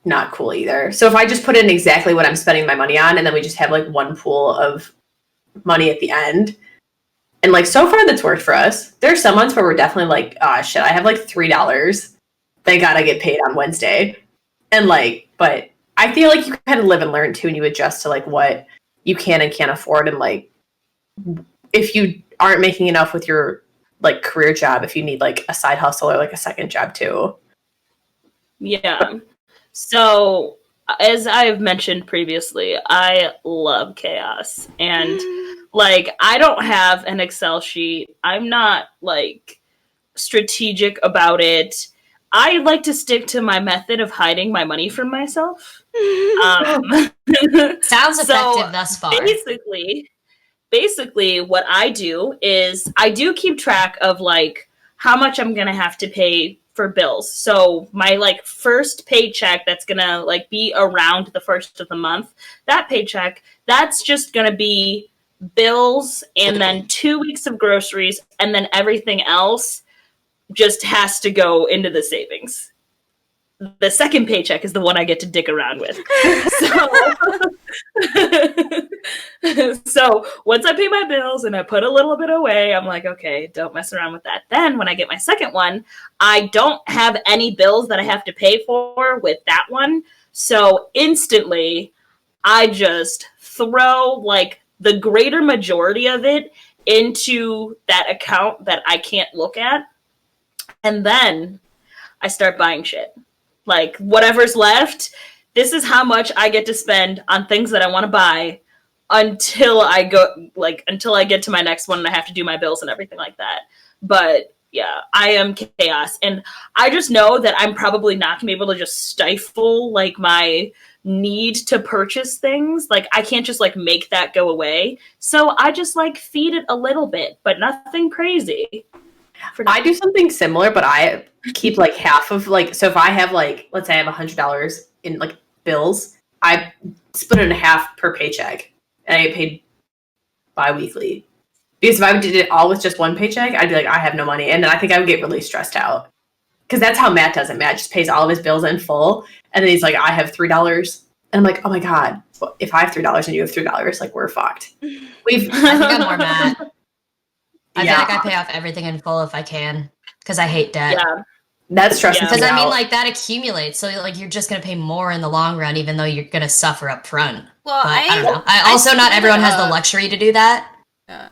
not cool either. So if I just put in exactly what I'm spending my money on, and then we just have like one pool of money at the end, and like so far that's worked for us. There's some months where we're definitely like, oh shit, I have like $3. Thank God I get paid on Wednesday. And like, but I feel like you kind of live and learn too, and you adjust to like what you can and can't afford. And like, if you aren't making enough with your like career job, if you need like a side hustle or like a second job too. Yeah. So as I've mentioned previously, I love chaos, and like I don't have an Excel sheet. I'm not like strategic about it. I like to stick to my method of hiding my money from myself. Sounds effective thus far. Basically, basically what I do is I do keep track of like how much I'm gonna have to pay for bills. So my like first paycheck that's gonna like be around the first of the month, that paycheck, that's just gonna be bills and then 2 weeks of groceries, and then everything else just has to go into the savings. The second paycheck is the one I get to dick around with. So once I pay my bills and I put a little bit away, I'm like, okay, don't mess around with that. Then when I get my second one, I don't have any bills that I have to pay for with that one. So instantly, I just throw like the greater majority of it into that account that I can't look at. And then I start buying shit. Like whatever's left, this is how much I get to spend on things that I want to buy until I get to my next one and I have to do my bills and everything like that. But yeah, I am chaos. And I just know that I'm probably not gonna be able to just stifle like my need to purchase things. Like I can't just like make that go away. So I just like feed it a little bit, but nothing crazy. I do something similar, but I keep like half of like, so if I have like, let's say I have $100 in like bills, I split it in half per paycheck and I get paid bi-weekly. Because if I did it all with just one paycheck, I'd be like, I have no money. And then I think I would get really stressed out. Because that's how Matt does it. Matt just pays all of his bills in full. And then he's like, I have $3. And I'm like, oh my God, well, if I have $3 and you have $3, like we're fucked. I think I'm more Matt. I feel like I pay off everything in full if I can, because I hate debt. Yeah. That stresses me out. Because I mean, like that accumulates, so like you're just gonna pay more in the long run, even though you're gonna suffer up front. Well, but I don't know. I also not everyone has the luxury to do that. Yeah.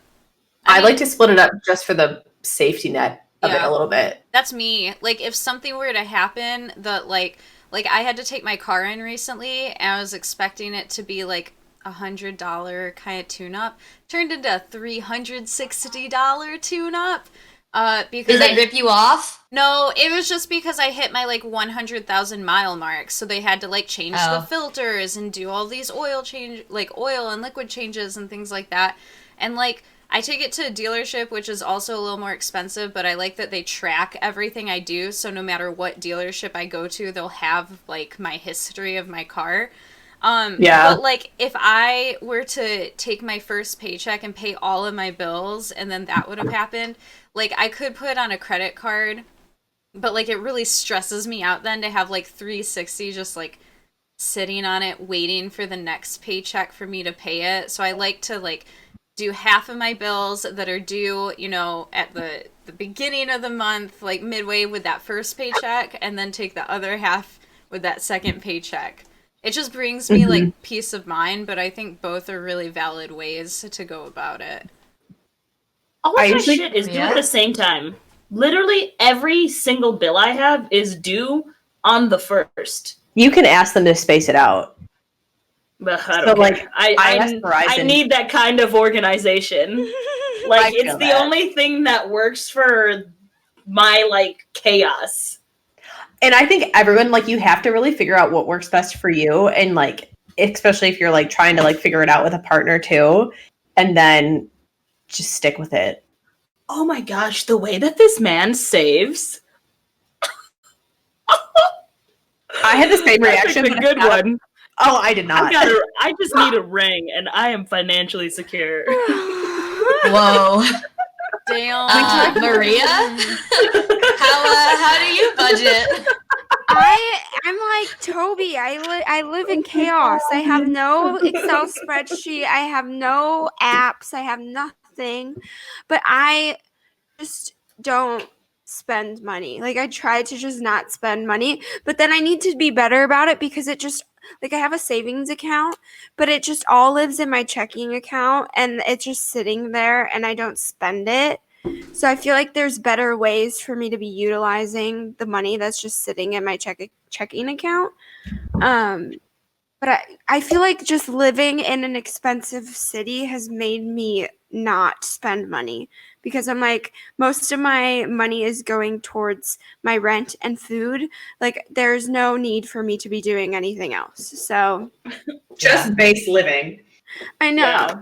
I like to split it up just for the safety net of it a little bit. That's me. Like if something were to happen, that like I had to take my car in recently, and I was expecting it to be like $100 kind of tune-up, turned into a $360 tune-up. Because did they rip you off? No, it was just because I hit my like 100,000 mile mark, so they had to like change the filters and do all these oil and liquid changes and things like that. And like I take it to a dealership, which is also a little more expensive, but I like that they track everything I do, so no matter what dealership I go to, they'll have like my history of my car. But like if I were to take my first paycheck and pay all of my bills and then that would have happened, like I could put on a credit card, but like it really stresses me out then to have like 360 just like sitting on it waiting for the next paycheck for me to pay it. So I like to like do half of my bills that are due, you know, at the beginning of the month, like midway with that first paycheck, and then take the other half with that second paycheck. It just brings me like peace of mind, but I think both are really valid ways to go about it. All of my shit is due at the same time. Literally every single bill I have is due on the 1st. You can ask them to space it out. But I don't care. I need that kind of organization. Like it's the only thing that works for my like chaos. And I think everyone, like, you have to really figure out what works best for you. And, like, especially if you're, like, trying to, like, figure it out with a partner, too. And then just stick with it. Oh, my gosh. The way that this man saves. I had the same reaction. The good one. Oh, I did not. I just need a ring, and I am financially secure. Whoa. Damn. Maria? How do you budget? I'm like Toby. I live in chaos. I have no Excel spreadsheet. I have no apps. I have nothing. But I just don't spend money. Like I try to just not spend money, but then I need to be better about it because it just like I have a savings account, but it just all lives in my checking account and it's just sitting there and I don't spend it. So I feel like there's better ways for me to be utilizing the money that's just sitting in my checking account. But I feel like just living in an expensive city has made me not spend money because I'm like, most of my money is going towards my rent and food. Like there's no need for me to be doing anything else. So just base living. I know. Yeah.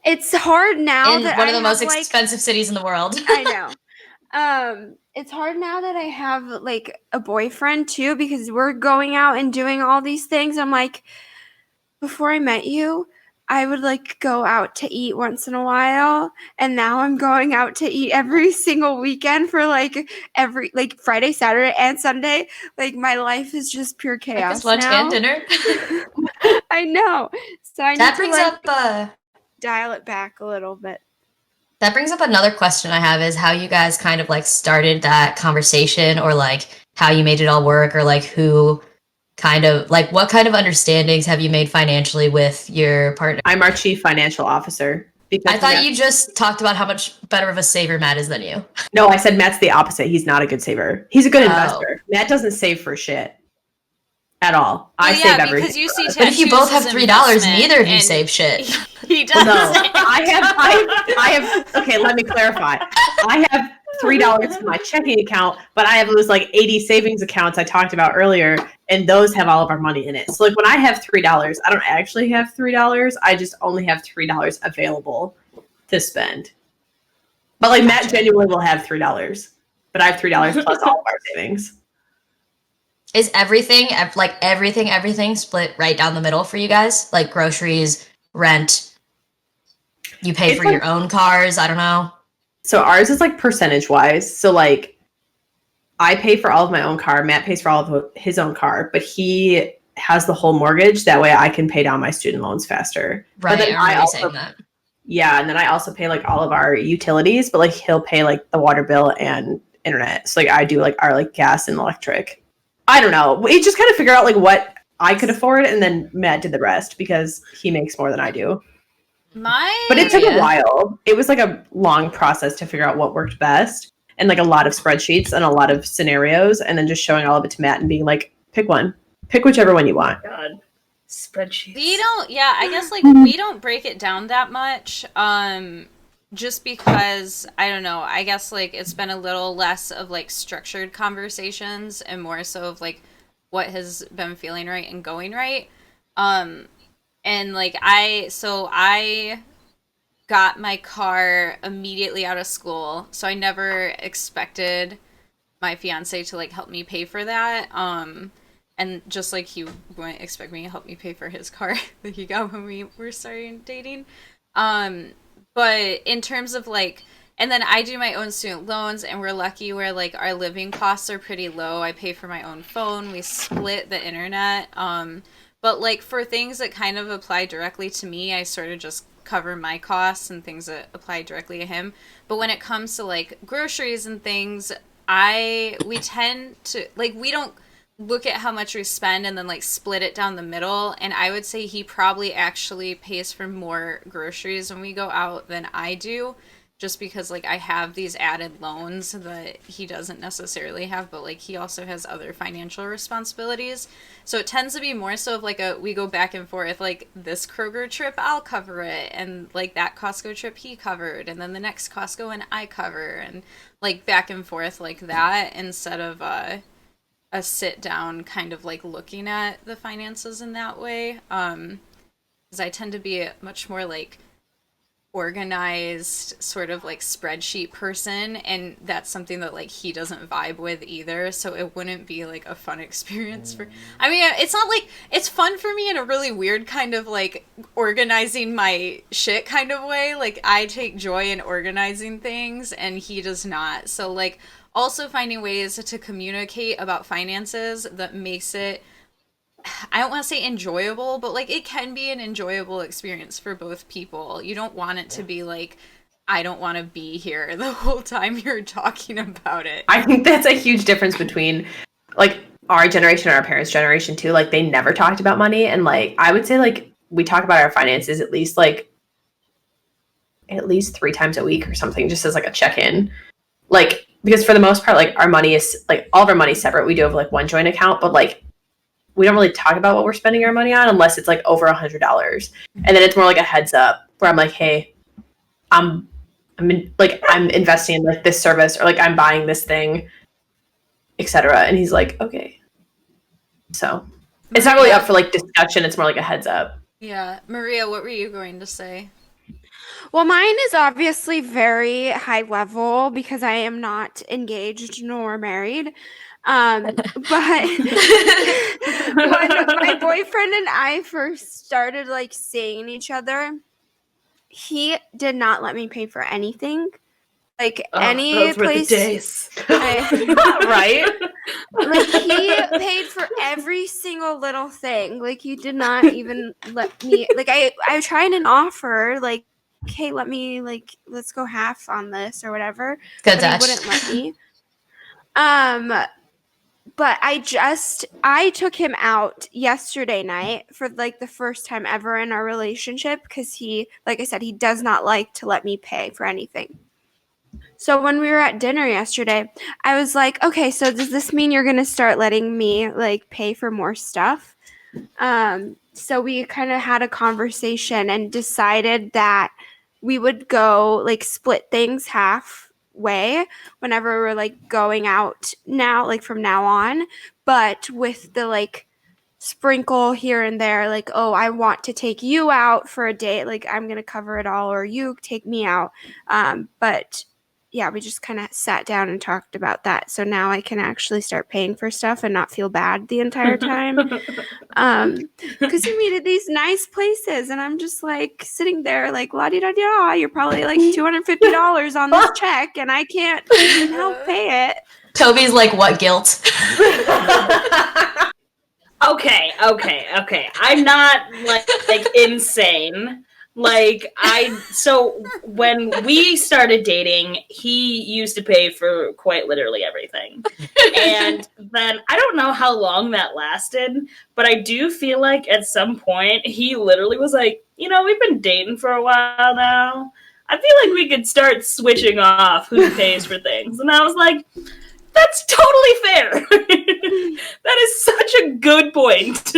It's hard now In that one I of the have, most expensive cities in the world. I know. It's hard now that I have like a boyfriend too, because we're going out and doing all these things. I'm like, before I met you, I would like go out to eat once in a while, and now I'm going out to eat every single weekend for like every like Friday, Saturday, and Sunday. Like my life is just pure chaos Breakfast, lunch, now. and dinner. I know. So I That need brings to like up dial it back a little bit. that brings up another question I have is how you guys kind of like started that conversation, or like how you made it all work, or like who kind of like what kind of understandings have you made financially with your partner? I'm our chief financial officer. Because I thought you just talked about how much better of a saver Matt is than you. No, I said Matt's the opposite. He's not a good saver. He's a good investor. Matt doesn't save for shit at all. I save everything. Because you see But if you both have $3, neither of you save shit. He does. Well, no, I have. Okay, let me clarify. I have $3 in my checking account, but I have those like 80 savings accounts I talked about earlier, and those have all of our money in it. So like when I have $3, I don't actually have $3. I just only have $3 available to spend. But like Matt genuinely will have $3, but I have $3 plus all of our savings. Is everything split right down the middle for you guys? Like groceries, rent, you pay for your own cars, I don't know. So ours is like percentage wise. So like I pay for all of my own car. Matt pays for all of his own car, but he has the whole mortgage. That way I can pay down my student loans faster. Right, but then I remember saying that. Yeah, and then I also pay like all of our utilities, but like he'll pay like the water bill and internet. So like I do like our like gas and electric. I don't know. We just kind of figure out like what I could afford, and then Matt did the rest because he makes more than I do. But it took a while. It was like a long process to figure out what worked best, and like a lot of spreadsheets and a lot of scenarios, and then just showing all of it to Matt and being like, pick one. Pick whichever one you want. God. Spreadsheets. I guess like we don't break it down that much. Just because I don't know, I guess like it's been a little less of like structured conversations and more so of like what has been feeling right and going right. And like I got my car immediately out of school, so I never expected my fiance to like help me pay for that. And just like he wouldn't expect me to help me pay for his car that he got when we were starting dating. But in terms of like, and then I do my own student loans, and we're lucky where like our living costs are pretty low. I pay for my own phone. We split the internet. But like for things that kind of apply directly to me, I sort of just cover my costs, and things that apply directly to him. But when it comes to like groceries and things, we tend to like, we don't look at how much we spend and then like split it down the middle, and I would say he probably actually pays for more groceries when we go out than I do, just because like I have these added loans that he doesn't necessarily have, but like he also has other financial responsibilities, so it tends to be more so of like we go back and forth, like this Kroger trip I'll cover it, and like that Costco trip he covered, and then the next Costco and I cover, and like back and forth like that, instead of a sit down kind of like looking at the finances in that way. Because I tend to be a much more like organized sort of like spreadsheet person, and that's something that like he doesn't vibe with either, so it wouldn't be like a fun experience for, I mean, it's not like it's fun for me in a really weird kind of like organizing my shit kind of way. Like I take joy in organizing things and he does not, so like also finding ways to communicate about finances that makes it, I don't want to say enjoyable, but like it can be an enjoyable experience for both people. You don't want it to be like, I don't want to be here the whole time you're talking about it. I think that's a huge difference between like our generation and our parents' generation too. Like they never talked about money, and like I would say like we talk about our finances at least 3 times a week or something, just as like a check-in. Like, because for the most part, like our money is like all of our money is separate. We do have like one joint account, but like we don't really talk about what we're spending our money on unless it's like over $100. And then it's more like a heads up where I'm like, hey, I'm investing in like this service, or like I'm buying this thing, etc. And he's like, okay. So it's not really up for like discussion. It's more like a heads up. Yeah. Maria, what were you going to say? Well, mine is obviously very high level because I am not engaged nor married. But when my boyfriend and I first started like seeing each other, he did not let me pay for anything. Like any those were the place, days. Right? like he paid for every single little thing. Like he did not even let me. Like I tried an offer, like, hey, let's go half on this or whatever. Good But he Dutch. wouldn't let me. But I took him out yesterday night for like the first time ever in our relationship because he, like I said, he does not like to let me pay for anything. So when we were at dinner yesterday, I was like, okay, so does this mean you're going to start letting me like pay for more stuff? So we kind of had a conversation and decided that we would go like split things halfway whenever we're like going out now, like from now on, but with the like sprinkle here and there, like, oh, I want to take you out for a date, like I'm going to cover it all, or you take me out. But yeah, we just kind of sat down and talked about that. So now I can actually start paying for stuff and not feel bad the entire time. Because you meet at these nice places, and I'm just like sitting there, like, la di da da. You're probably like $250 on this check, and I can't help pay it. Toby's like, what guilt? Okay. I'm not like insane. So when we started dating, he used to pay for quite literally everything. And then I don't know how long that lasted, but I do feel like at some point he literally was like, we've been dating for a while now. I feel like we could start switching off who pays for things. And I was like, that's totally fair. That is such a good point.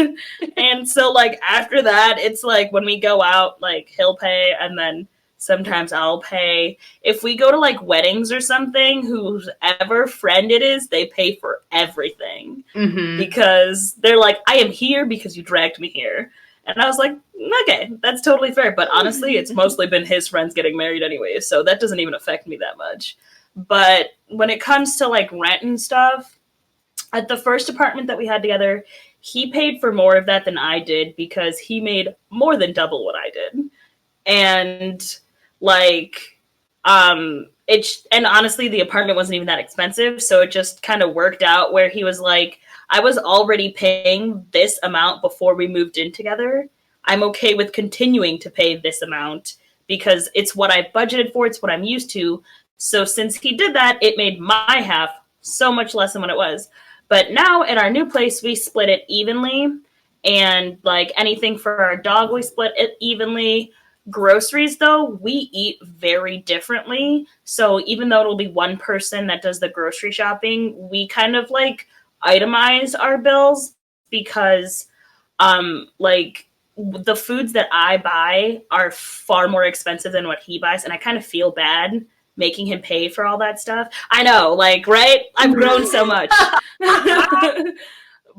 And so, like, after that, it's like when we go out, like, he'll pay, and then sometimes I'll pay. If we go to, like, weddings or something, whoever friend it is, they pay for everything. Mm-hmm. Because they're like, I am here because you dragged me here. And I was like, okay, that's totally fair. But honestly, it's mostly been his friends getting married anyway, so that doesn't even affect me that much. But when it comes to like rent and stuff, at the first apartment that we had together, he paid for more of that than I did because he made more than double what I did. And like, and honestly, the apartment wasn't even that expensive. So it just kind of worked out where he was like, I was already paying this amount before we moved in together. I'm okay with continuing to pay this amount because it's what I budgeted for. It's what I'm used to. So since he did that, it made my half so much less than what it was. But now at our new place, we split it evenly. And like anything for our dog, we split it evenly. Groceries, though, we eat very differently. So even though it'll be one person that does the grocery shopping, we kind of like itemize our bills because like the foods that I buy are far more expensive than what he buys. And I kind of feel bad making him pay for all that stuff. I know, like, right? I've grown so much.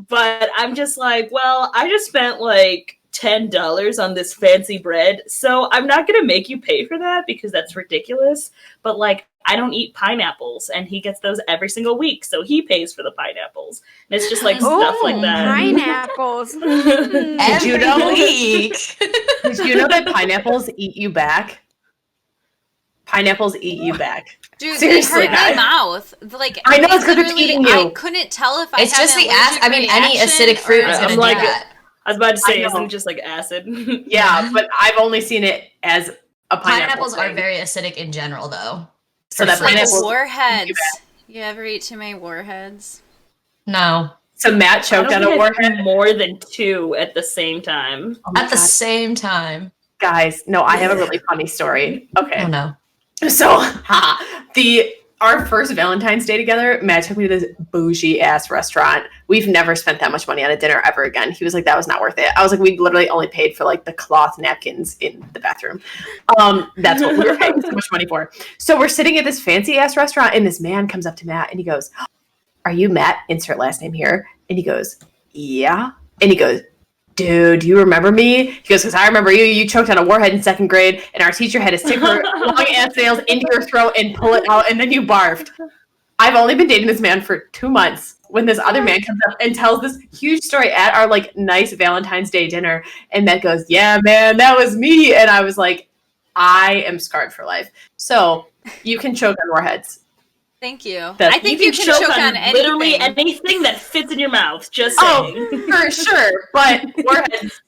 But I'm just like, well, I just spent like $10 on this fancy bread, so I'm not going to make you pay for that because that's ridiculous. But like, I don't eat pineapples, and he gets those every single week, so he pays for the pineapples. And it's just like stuff like that. Pineapples. Did you know week. Did you know that pineapples eat you back? Pineapples eat you back. Dude, Seriously, it hurt my mouth. Like, I know, it's 'cause it's literally, eating you. I couldn't tell if I It's had just an the acid. I mean, any reaction acidic fruit or- is going to I'm do like- that. I was about to say, I know. isn't it just like acid? Yeah, but I've only seen it as a pineapple Pineapples are thing. very acidic in general, though. So that For Like pineapple- warheads. You ever eat too many warheads? No. So Matt I choked don't on a think I've warhead. had more than 2 at the same time. Oh my At the God. same time. Guys, no, I have a really funny story. Okay. Oh, no. So, our first Valentine's Day together, Matt took me to this bougie ass restaurant. We've never spent that much money on a dinner ever again. He was like, that was not worth it. I was like, we literally only paid for like the cloth napkins in the bathroom. That's what we were paying so much money for. So we're sitting at this fancy ass restaurant, and this man comes up to Matt and he goes, "Are you Matt? Insert last name here." And he goes, "Yeah." And he goes, dude, you remember me? He goes, because I remember you. You choked on a warhead in 2nd grade, and our teacher had to stick her long ass nails into your throat and pull it out, and then you barfed. I've only been dating this man for 2 months when this other man comes up and tells this huge story at our like nice Valentine's Day dinner, and Matt goes, yeah, man, that was me. And I was like, I am scarred for life. So you can choke on warheads. Thank you. I think you can choke on anything. Literally anything that fits in your mouth. Just saying. For sure. But warheads,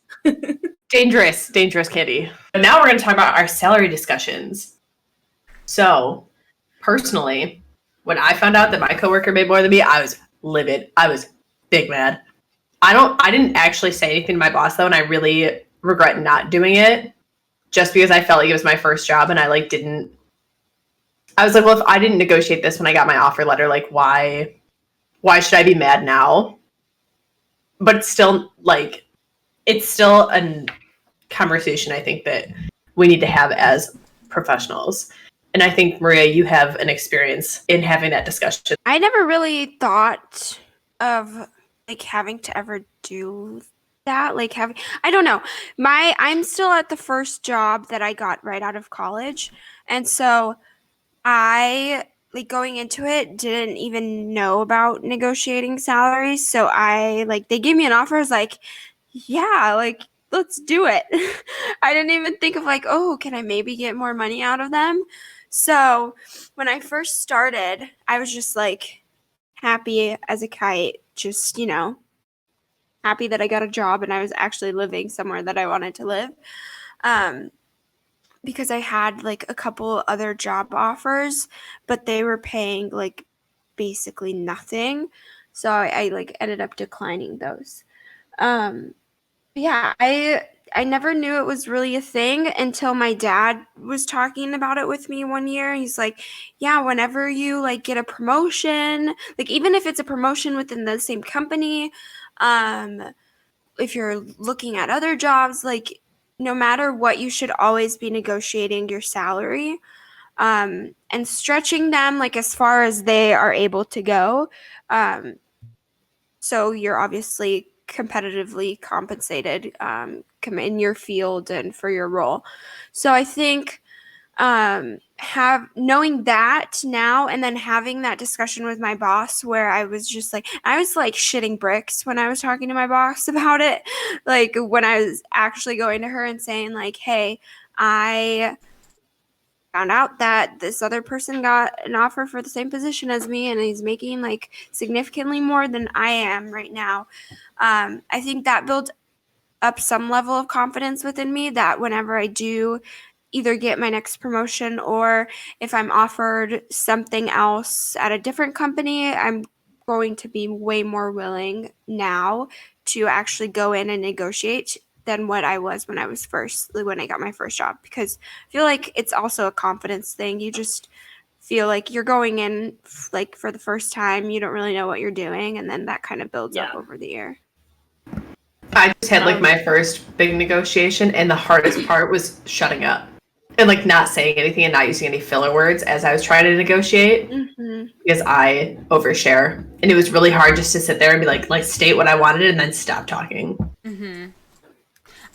dangerous candy. But now we're going to talk about our salary discussions. So, personally, when I found out that my coworker made more than me, I was livid. I was big mad. I didn't actually say anything to my boss though, and I really regret not doing it, just because I felt like it was my first job, and I was like, well, if I didn't negotiate this when I got my offer letter, like, why should I be mad now? But it's still a conversation I think that we need to have as professionals. And I think, Maria, you have an experience in having that discussion. I never really thought of like having to ever do that. Like I don't know. I'm still at the first job that I got right out of college. And so I, like, going into it, didn't even know about negotiating salaries. So they gave me an offer. I was like, yeah, like, let's do it. I didn't even think of like, oh, can I maybe get more money out of them? So when I first started, I was just like happy as a kite, just, happy that I got a job and I was actually living somewhere that I wanted to live. Because I had like a couple other job offers, but they were paying like basically nothing. So I like ended up declining those. Yeah, I never knew it was really a thing until my dad was talking about it with me one year. He's like, yeah, whenever you like get a promotion, like even if it's a promotion within the same company, if you're looking at other jobs, like no matter what, you should always be negotiating your salary, and stretching them like as far as they are able to go. So you're obviously competitively compensated in your field and for your role. So I think knowing that now and then having that discussion with my boss where I was shitting bricks when I was talking to my boss about it. Like when I was actually going to her and saying like, hey, I found out that this other person got an offer for the same position as me and he's making like significantly more than I am right now. I think that built up some level of confidence within me that whenever I do either get my next promotion or if I'm offered something else at a different company, I'm going to be way more willing now to actually go in and negotiate than what I was when I got my first job, because I feel like it's also a confidence thing. You just feel like you're going in like for the first time, you don't really know what you're doing, and then that kind of builds up over the year. I just had like my first big negotiation, and the hardest part was shutting up and like not saying anything and not using any filler words as I was trying to negotiate, because I overshare, and it was really hard just to sit there and be like state what I wanted and then stop talking. Mm-hmm.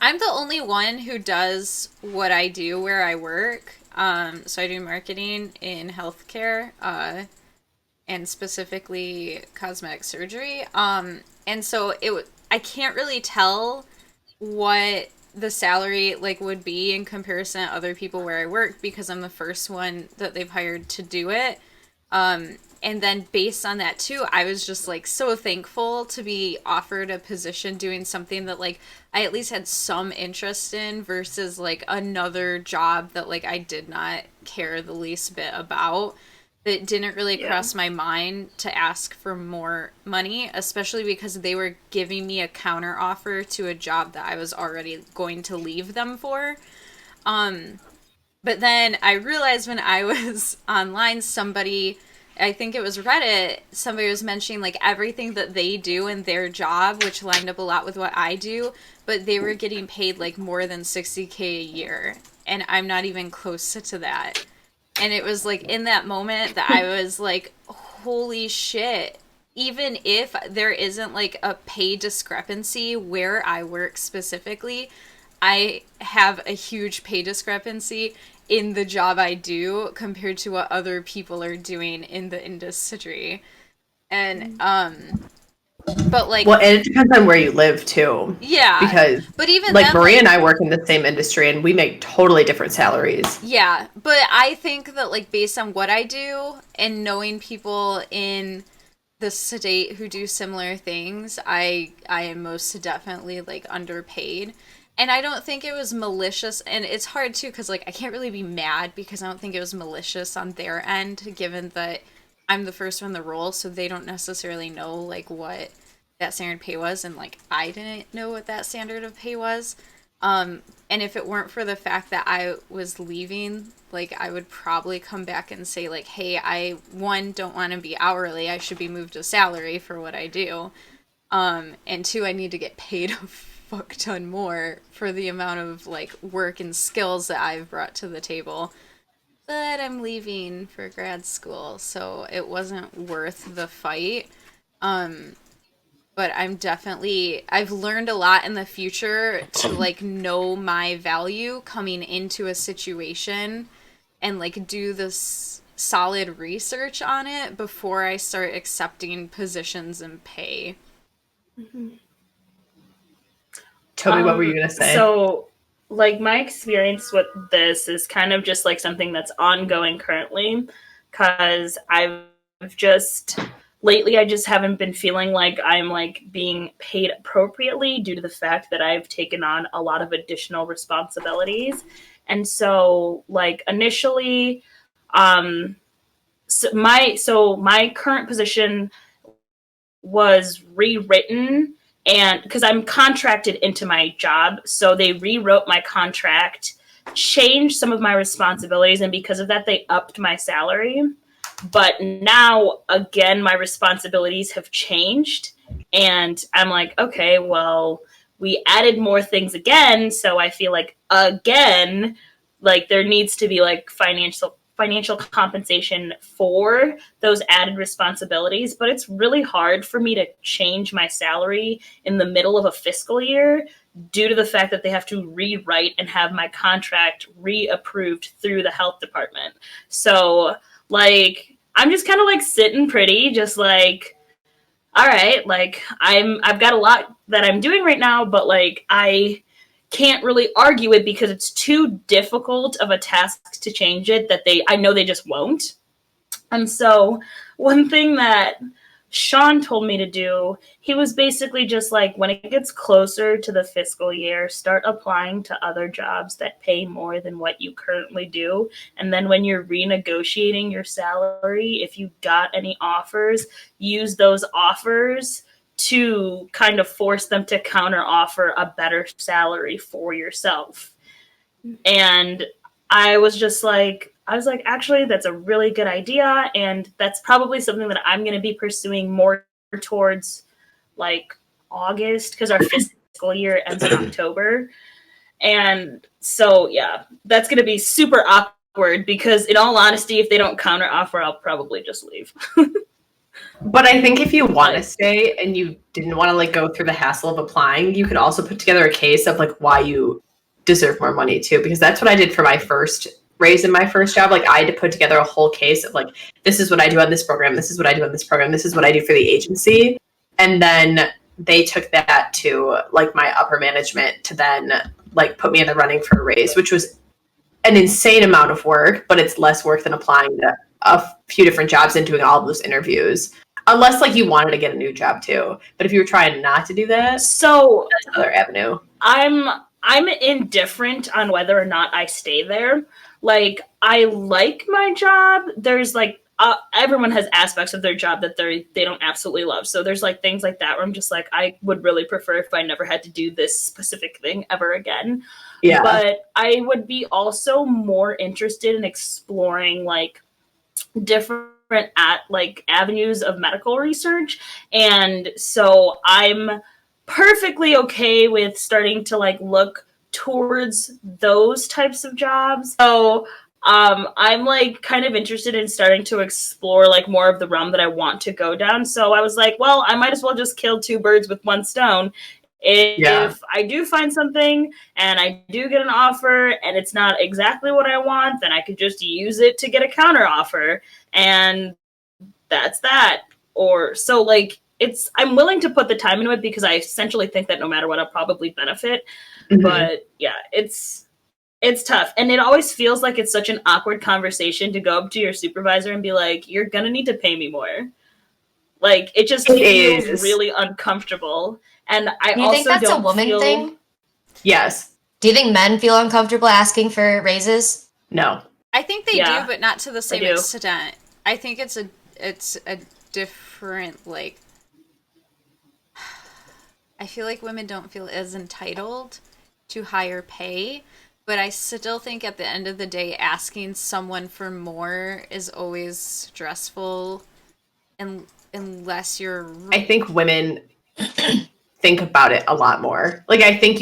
I'm the only one who does what I do where I work. So I do marketing in healthcare, and specifically cosmetic surgery. And so I can't really tell what the salary like would be in comparison to other people where I work, because I'm the first one that they've hired to do it. And then based on that too, I was just like so thankful to be offered a position doing something that like I at least had some interest in versus like another job that like I did not care the least bit about. It didn't really cross my mind to ask for more money, especially because they were giving me a counter offer to a job that I was already going to leave them for. But then I realized when I was online, I think it was Reddit, somebody was mentioning like everything that they do in their job, which lined up a lot with what I do, but they were getting paid like more than $60K a year. And I'm not even close to that. And it was like in that moment that I was like, holy shit, even if there isn't like a pay discrepancy where I work specifically, I have a huge pay discrepancy in the job I do compared to what other people are doing in the industry. And but like, well, and it depends on where you live too. Yeah, because but even like then, Maria like, and I work in the same industry, and we make totally different salaries. Yeah, but I think that like based on what I do and knowing people in the state who do similar things, I am most definitely like underpaid. And I don't think it was malicious, and it's hard too because like I can't really be mad because I don't think it was malicious on their end, given that I'm the first one in the role, so they don't necessarily know like what that standard pay was, and like I didn't know what that standard of pay was. And if it weren't for the fact that I was leaving, like I would probably come back and say like, hey, I don't want to be hourly, I should be moved to salary for what I do. And 2, I need to get paid a fuck ton more for the amount of like work and skills that I've brought to the table. But I'm leaving for grad school, so it wasn't worth the fight. But I've learned a lot in the future to like know my value coming into a situation and like do this solid research on it before I start accepting positions and pay. Toby, what were you gonna say? So, like, my experience with this is kind of just like something that's ongoing currently, because lately I just haven't been feeling like I'm like being paid appropriately due to the fact that I've taken on a lot of additional responsibilities. And so like initially, so my current position was rewritten, and because I'm contracted into my job, so they rewrote my contract, changed some of my responsibilities, and because of that they upped my salary. But now again my responsibilities have changed, and I'm like, okay, well, we added more things again, so I feel like again like there needs to be like financial compensation for those added responsibilities. But it's really hard for me to change my salary in the middle of a fiscal year due to the fact that they have to rewrite and have my contract reapproved through the health department. So like I'm just kind of like sitting pretty, just like, all right, like I've got a lot that I'm doing right now, but like I can't really argue it because it's too difficult of a task to change it that I know they just won't. And so one thing that Sean told me to do, he was basically just like, when it gets closer to the fiscal year, start applying to other jobs that pay more than what you currently do. And then when you're renegotiating your salary, if you got any offers, use those offers to kind of force them to counter offer a better salary for yourself. And I was like, actually, that's a really good idea. And that's probably something that I'm going to be pursuing more towards like August, because our fiscal year ends in October. And so, yeah, that's going to be super awkward because in all honesty, if they don't counter offer, I'll probably just leave. But I think if you want to stay and you didn't want to like go through the hassle of applying, you could also put together a case of like why you deserve more money too, because that's what I did for my first raise in my first job. Like I had to put together a whole case of like, this is what I do on this program, this is what I do on this program, this is what I do for the agency. And then they took that to like my upper management to then like put me in the running for a raise, which was an insane amount of work, but it's less work than applying to a few different jobs and doing all of those interviews. Unless like you wanted to get a new job too. But if you were trying not to do that, so that's another avenue. I'm indifferent on whether or not I stay there. Like I like my job. There's like everyone has aspects of their job that they don't absolutely love. So there's like things like that where I'm just like, I would really prefer if I never had to do this specific thing ever again. Yeah. But I would be also more interested in exploring like different avenues of medical research. And so I'm perfectly okay with starting to like look towards those types of jobs. So I'm like kind of interested in starting to explore like more of the realm that I want to go down. So I was like, well, I might as well just kill two birds with one stone. If I do find something and I do get an offer and it's not exactly what I want, then I could just use it to get a counter offer, and that's that. Or so like I'm willing to put the time into it because I essentially think that no matter what, I'll probably benefit. Mm-hmm. But yeah, it's tough. And it always feels like it's such an awkward conversation to go up to your supervisor and be like, you're going to need to pay me more. Like, it just feels really uncomfortable. And I do you also think that's don't a woman thing? Yes. Do you think men feel uncomfortable asking for raises? No. I think they do, but not to the same extent. I think it's a different, like, I feel like women don't feel as entitled to higher pay, but I still think at the end of the day, asking someone for more is always stressful, and unless you're... I think women think about it a lot more. Like, I think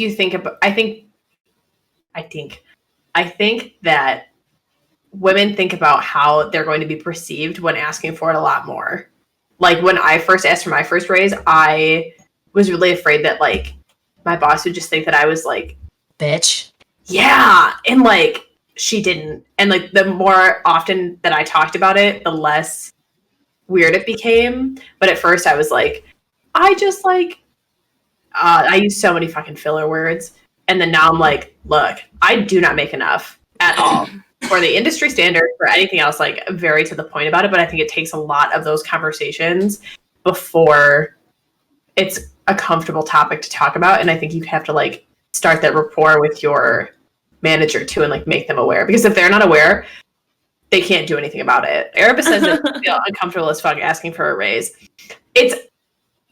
that women think about how they're going to be perceived when asking for it a lot more. Like, when I first asked for my first raise, I was really afraid that, like, my boss would just think that I was, like... bitch. Yeah! And, like, she didn't. And, like, the more often that I talked about it, the less weird it became. But at first I was like, I just, like... I use so many fucking filler words. And then now I'm like, look, I do not make enough at all. For the industry standard, for anything else, like, very to the point about it. But I think it takes a lot of those conversations before it's a comfortable topic to talk about. And I think you have to, like, start that rapport with your manager too, and, like, make them aware. Because if they're not aware, they can't do anything about it. Erebus says that you feel uncomfortable as fuck asking for a raise. It's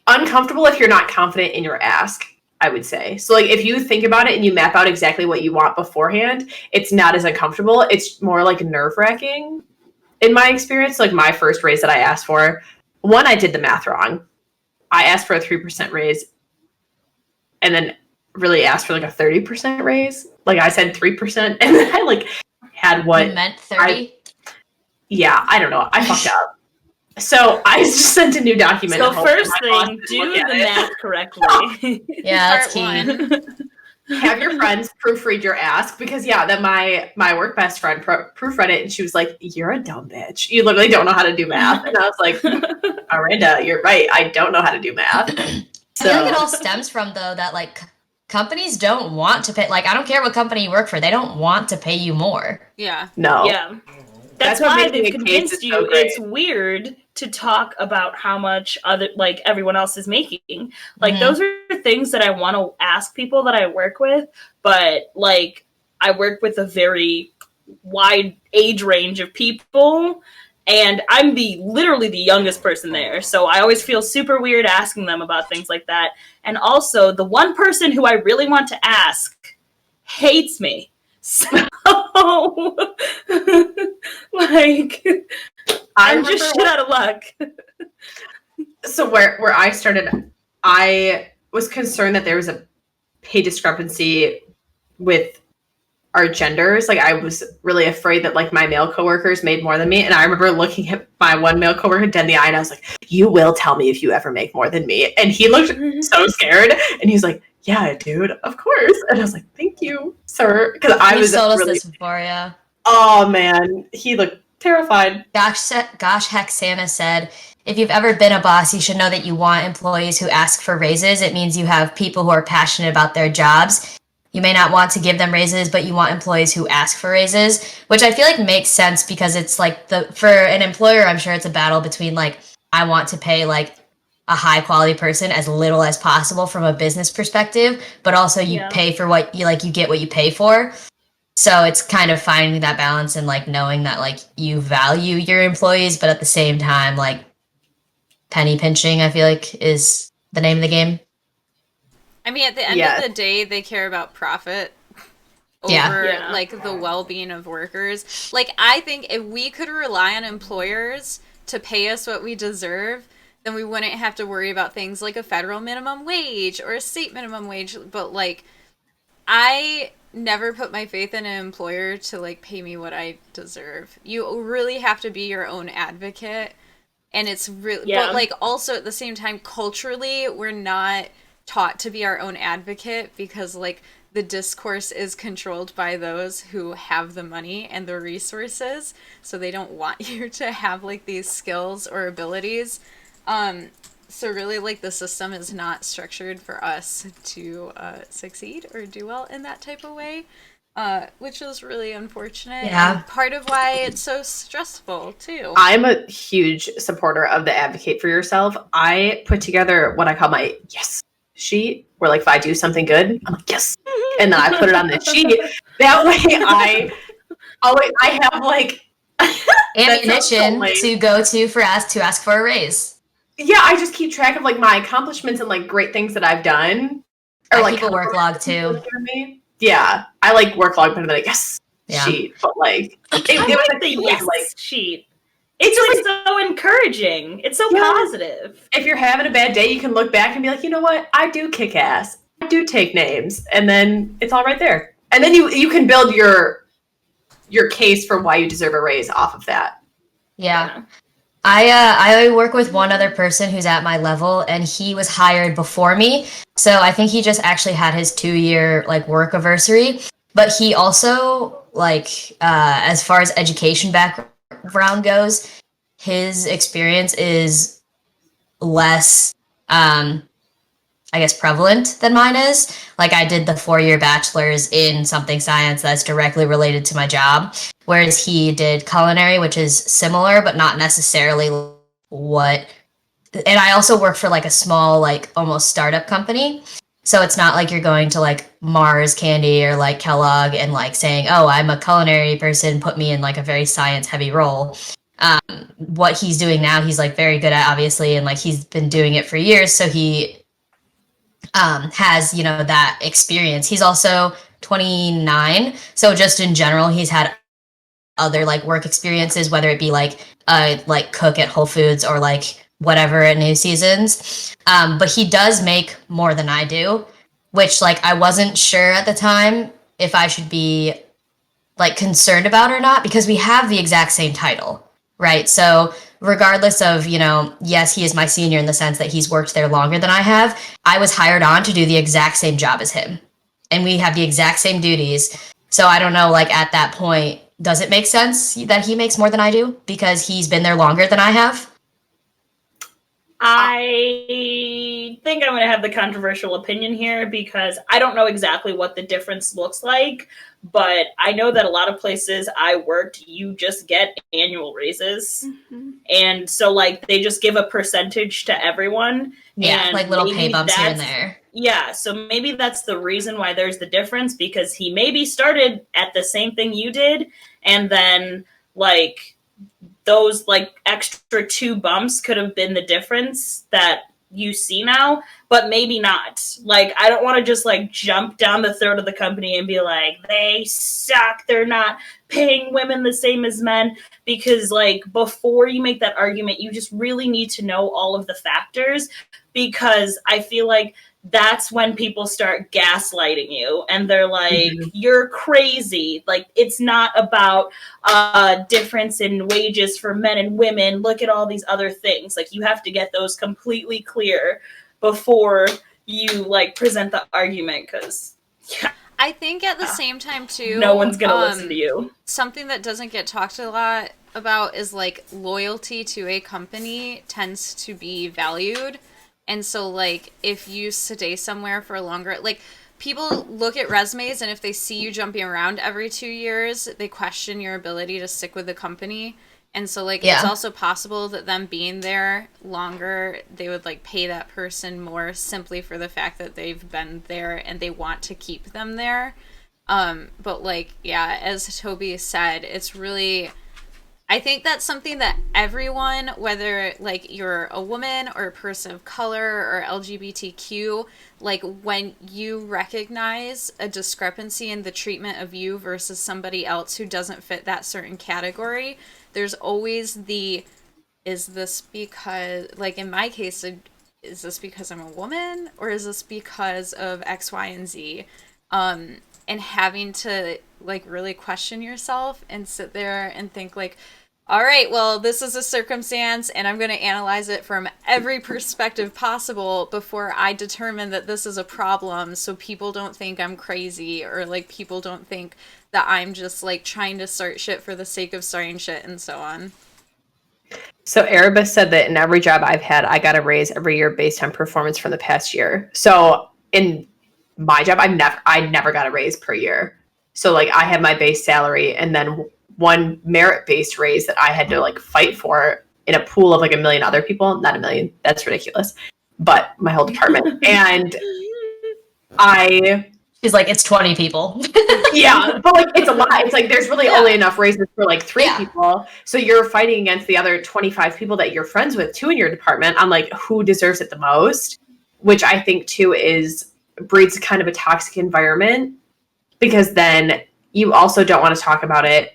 uncomfortable if you're not confident in your ask, I would say. So, like, if you think about it and you map out exactly what you want beforehand, it's not as uncomfortable. It's more, like, nerve-wracking in my experience. Like, my first raise that I asked for, one, I did the math wrong. I asked for a 3% raise and then really asked for, like, a 30% raise. Like, I said 3%, and then I, like, had what... You meant 30? Yeah, I don't know. I fucked up. So I just sent a new document. So first thing, do the math correctly. Yeah, that's key. Have your friends proofread your ask, because then my work best friend proofread it, and she was like, "You're a dumb bitch. You literally don't know how to do math." And I was like, "Miranda, you're right. I don't know how to do math." So I feel like it all stems from, though, that, like, companies don't want to pay. Like, I don't care what company you work for; they don't want to pay you more. Yeah. No. Yeah. That's why they've convinced you it's weird to talk about how much everyone else is making. Like, those are things that I want to ask people that I work with, but, like, I work with a very wide age range of people, and I'm literally the youngest person there, so I always feel super weird asking them about things like that. And also, the one person who I really want to ask hates me. So, like, I'm just shit out of luck. So where I started, I was concerned that there was a pay discrepancy with our genders. Like, I was really afraid that, like, my male coworkers made more than me. And I remember looking at my one male coworker dead in the eye, and I was like, "You will tell me if you ever make more than me." And he looked so scared, and he was like, "Yeah, dude, of course." And I was like, "Thank you, sir." Because I was told really... us this before, yeah. Oh man, he looked terrified. Gosh heck, Santa said, if you've ever been a boss, you should know that you want employees who ask for raises. It means you have people who are passionate about their jobs. You may not want to give them raises, but you want employees who ask for raises, which I feel like makes sense, because it's like, for an employer, I'm sure it's a battle between, like, I want to pay, like, a high quality person as little as possible from a business perspective, but also you pay for what you get what you pay for. So it's kind of finding that balance and, like, knowing that, like, you value your employees, but at the same time, like, penny pinching, I feel like, is the name of the game. I mean, at the end of the day, they care about profit over like the well-being of workers. Like, I think if we could rely on employers to pay us what we deserve, then we wouldn't have to worry about things like a federal minimum wage or a state minimum wage. But, like, I never put my faith in an employer to like pay me what I deserve. You really have to be your own advocate. And it's really, but like also at the same time, culturally, we're not taught to be our own advocate because like the discourse is controlled by those who have the money and the resources. So they don't want you to have like these skills or abilities. So really like the system is not structured for us to succeed or do well in that type of way. Which is really unfortunate. Yeah. And part of why it's so stressful too. I'm a huge supporter of the advocate for yourself. I put together what I call my yes sheet, where like if I do something good, I'm like yes, and then I put it on the sheet. That way, I have like ammunition to go to ask for a raise. Yeah, I just keep track of like my accomplishments and like great things that I've done. Or like a work log too. Yeah, I like work log better than a yes sheet, but like it was like the yes sheet. It's like so encouraging. It's so positive. If you're having a bad day, you can look back and be like, you know what? I do kick ass. I do take names, and then it's all right there. And then you can build your case for why you deserve a raise off of that. Yeah. I work with one other person who's at my level, and he was hired before me. So I think he just actually had his 2-year like work anniversary. But he also like as far as education background goes, his experience is less I guess prevalent than mine is. Like I did the 4-year bachelor's in something science that's directly related to my job, whereas he did culinary, which is similar, but not necessarily what. And I also work for like a small, like almost startup company. So it's not like you're going to like Mars Candy or like Kellogg and like saying, oh, I'm a culinary person, put me in like a very science heavy role. What he's doing now, he's like very good at, obviously, and like he's been doing it for years. So he has, you know, that experience. He's also 29. So just in general, he's had other like work experiences, whether it be like cook at Whole Foods or like whatever at New Seasons. But he does make more than I do, which like I wasn't sure at the time if I should be like concerned about or not, because we have the exact same title, right? So regardless of, you know, yes, he is my senior in the sense that he's worked there longer than I have. I was hired on to do the exact same job as him, and we have the exact same duties. So I don't know, like at that point, does it make sense that he makes more than I do because he's been there longer than I have? I think I'm going to have the controversial opinion here because I don't know exactly what the difference looks like, but I know that a lot of places I worked, you just get annual raises. Mm-hmm. And so like they just give a percentage to everyone. Yeah, and like little pay bumps here and there. Yeah, so maybe that's the reason why there's the difference, because he maybe started at the same thing you did, and then like those like extra 2 bumps could have been the difference that you see now, but maybe not. Like, I don't want to just like jump down the throat of the company and be like, they suck, they're not paying women the same as men, because like before you make that argument, you just really need to know all of the factors, because I feel like that's when people start gaslighting you and they're like, you're crazy. Like, it's not about difference in wages for men and women. Look at all these other things. Like, you have to get those completely clear before you like present the argument, because I think at the same time too, no one's gonna listen to you. Something that doesn't get talked a lot about is like loyalty to a company tends to be valued. And so, like, if you stay somewhere for longer, like, people look at resumes, and if they see you jumping around every 2 years, they question your ability to stick with the company. And so, like, it's also possible that them being there longer, they would, like, pay that person more simply for the fact that they've been there and they want to keep them there. But, like, yeah, as Toby said, it's really... I think that's something that everyone, whether like you're a woman or a person of color or LGBTQ, like when you recognize a discrepancy in the treatment of you versus somebody else who doesn't fit that certain category, there's always the, is this because, like in my case, is this because I'm a woman or is this because of X, Y, and Z? and having to like really question yourself and sit there and think like, all right, well, this is a circumstance and I'm going to analyze it from every perspective possible before I determine that this is a problem, so people don't think I'm crazy, or like people don't think that I'm just like trying to start shit for the sake of starting shit and so on. So Erebus said that in every job I've had, I got a raise every year based on performance from the past year. So in my job, I never got a raise per year. So like I had my base salary and then one merit-based raise that I had to like fight for in a pool of like a million other people. Not a million, that's ridiculous. But my whole department. And She's like, it's 20 people. Yeah, but like it's a lot. It's like there's really only enough raises for like 3 people. So you're fighting against the other 25 people that you're friends with too in your department on like who deserves it the most, which I think too breeds kind of a toxic environment, because then you also don't want to talk about it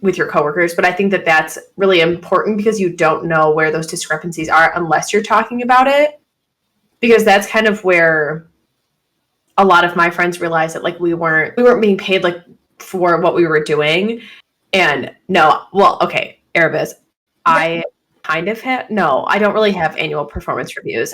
with your coworkers. But I think that that's really important, because you don't know where those discrepancies are unless you're talking about it, because that's kind of where a lot of my friends realized that like we weren't being paid like for what we were doing. And Erebus, I kind of I don't really have annual performance reviews.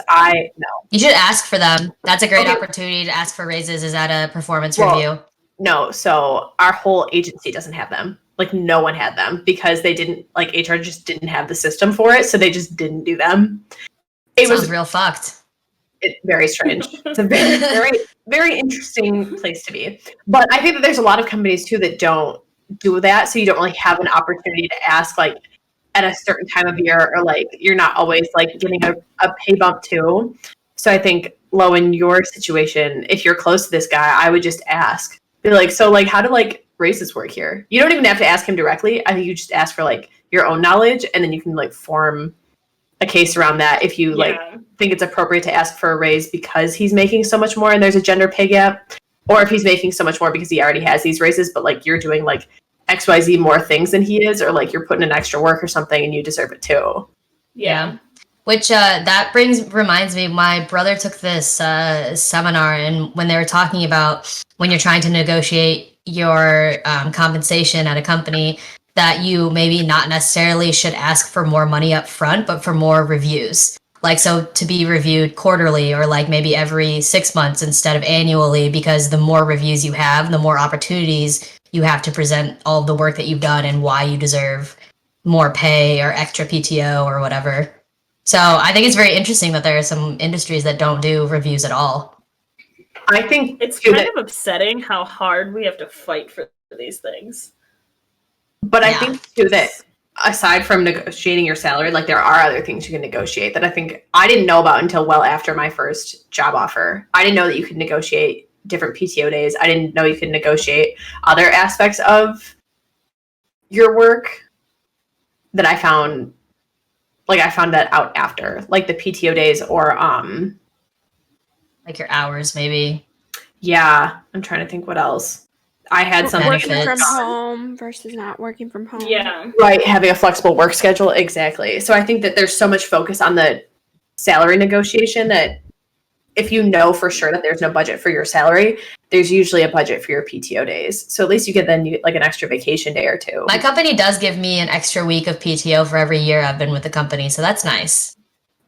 You should ask for them. That's a great opportunity to ask for raises, is at a performance review. No, so our whole agency doesn't have them. Like no one had them, because they didn't, like HR just didn't have the system for it, so they just didn't do them. It was real fucked. It's very strange. It's a very, very, very interesting place to be. But I think that there's a lot of companies too that don't do that, so you don't really have an opportunity to ask like at a certain time of year, or like you're not always like getting a pay bump too. So I think, Lo, in your situation, if you're close to this guy, I would just ask. Be like, so like how do like raises work here? You don't even have to ask him directly. I think you just ask for like your own knowledge, and then you can like form a case around that if you like think it's appropriate to ask for a raise because he's making so much more and there's a gender pay gap, or if he's making so much more because he already has these raises, but like you're doing like XYZ more things than he is, or like you're putting in extra work or something and you deserve it too. Yeah. Which that reminds me, my brother took this seminar, and when they were talking about when you're trying to negotiate your compensation at a company, that you maybe not necessarily should ask for more money up front, but for more reviews. Like, so to be reviewed quarterly, or like maybe every 6 months instead of annually, because the more reviews you have, the more opportunities you have to present all the work that you've done and why you deserve more pay or extra PTO or whatever. So I think it's very interesting that there are some industries that don't do reviews at all. I think it's kind of upsetting how hard we have to fight for these things. But I think too that aside from negotiating your salary, like there are other things you can negotiate that I think I didn't know about until well after my first job offer. I didn't know that you could negotiate different PTO days. I didn't know you could negotiate other aspects of your work that I found that out after, like the PTO days, or like your hours maybe. Yeah, I'm trying to think what else. I had some working from home versus not working from home. Yeah. Right, having a flexible work schedule, exactly. So I think that there's so much focus on the salary negotiation that if you know for sure that there's no budget for your salary, there's usually a budget for your PTO days. So at least you get like an extra vacation day or two. My company does give me an extra week of PTO for every year I've been with the company, so that's nice.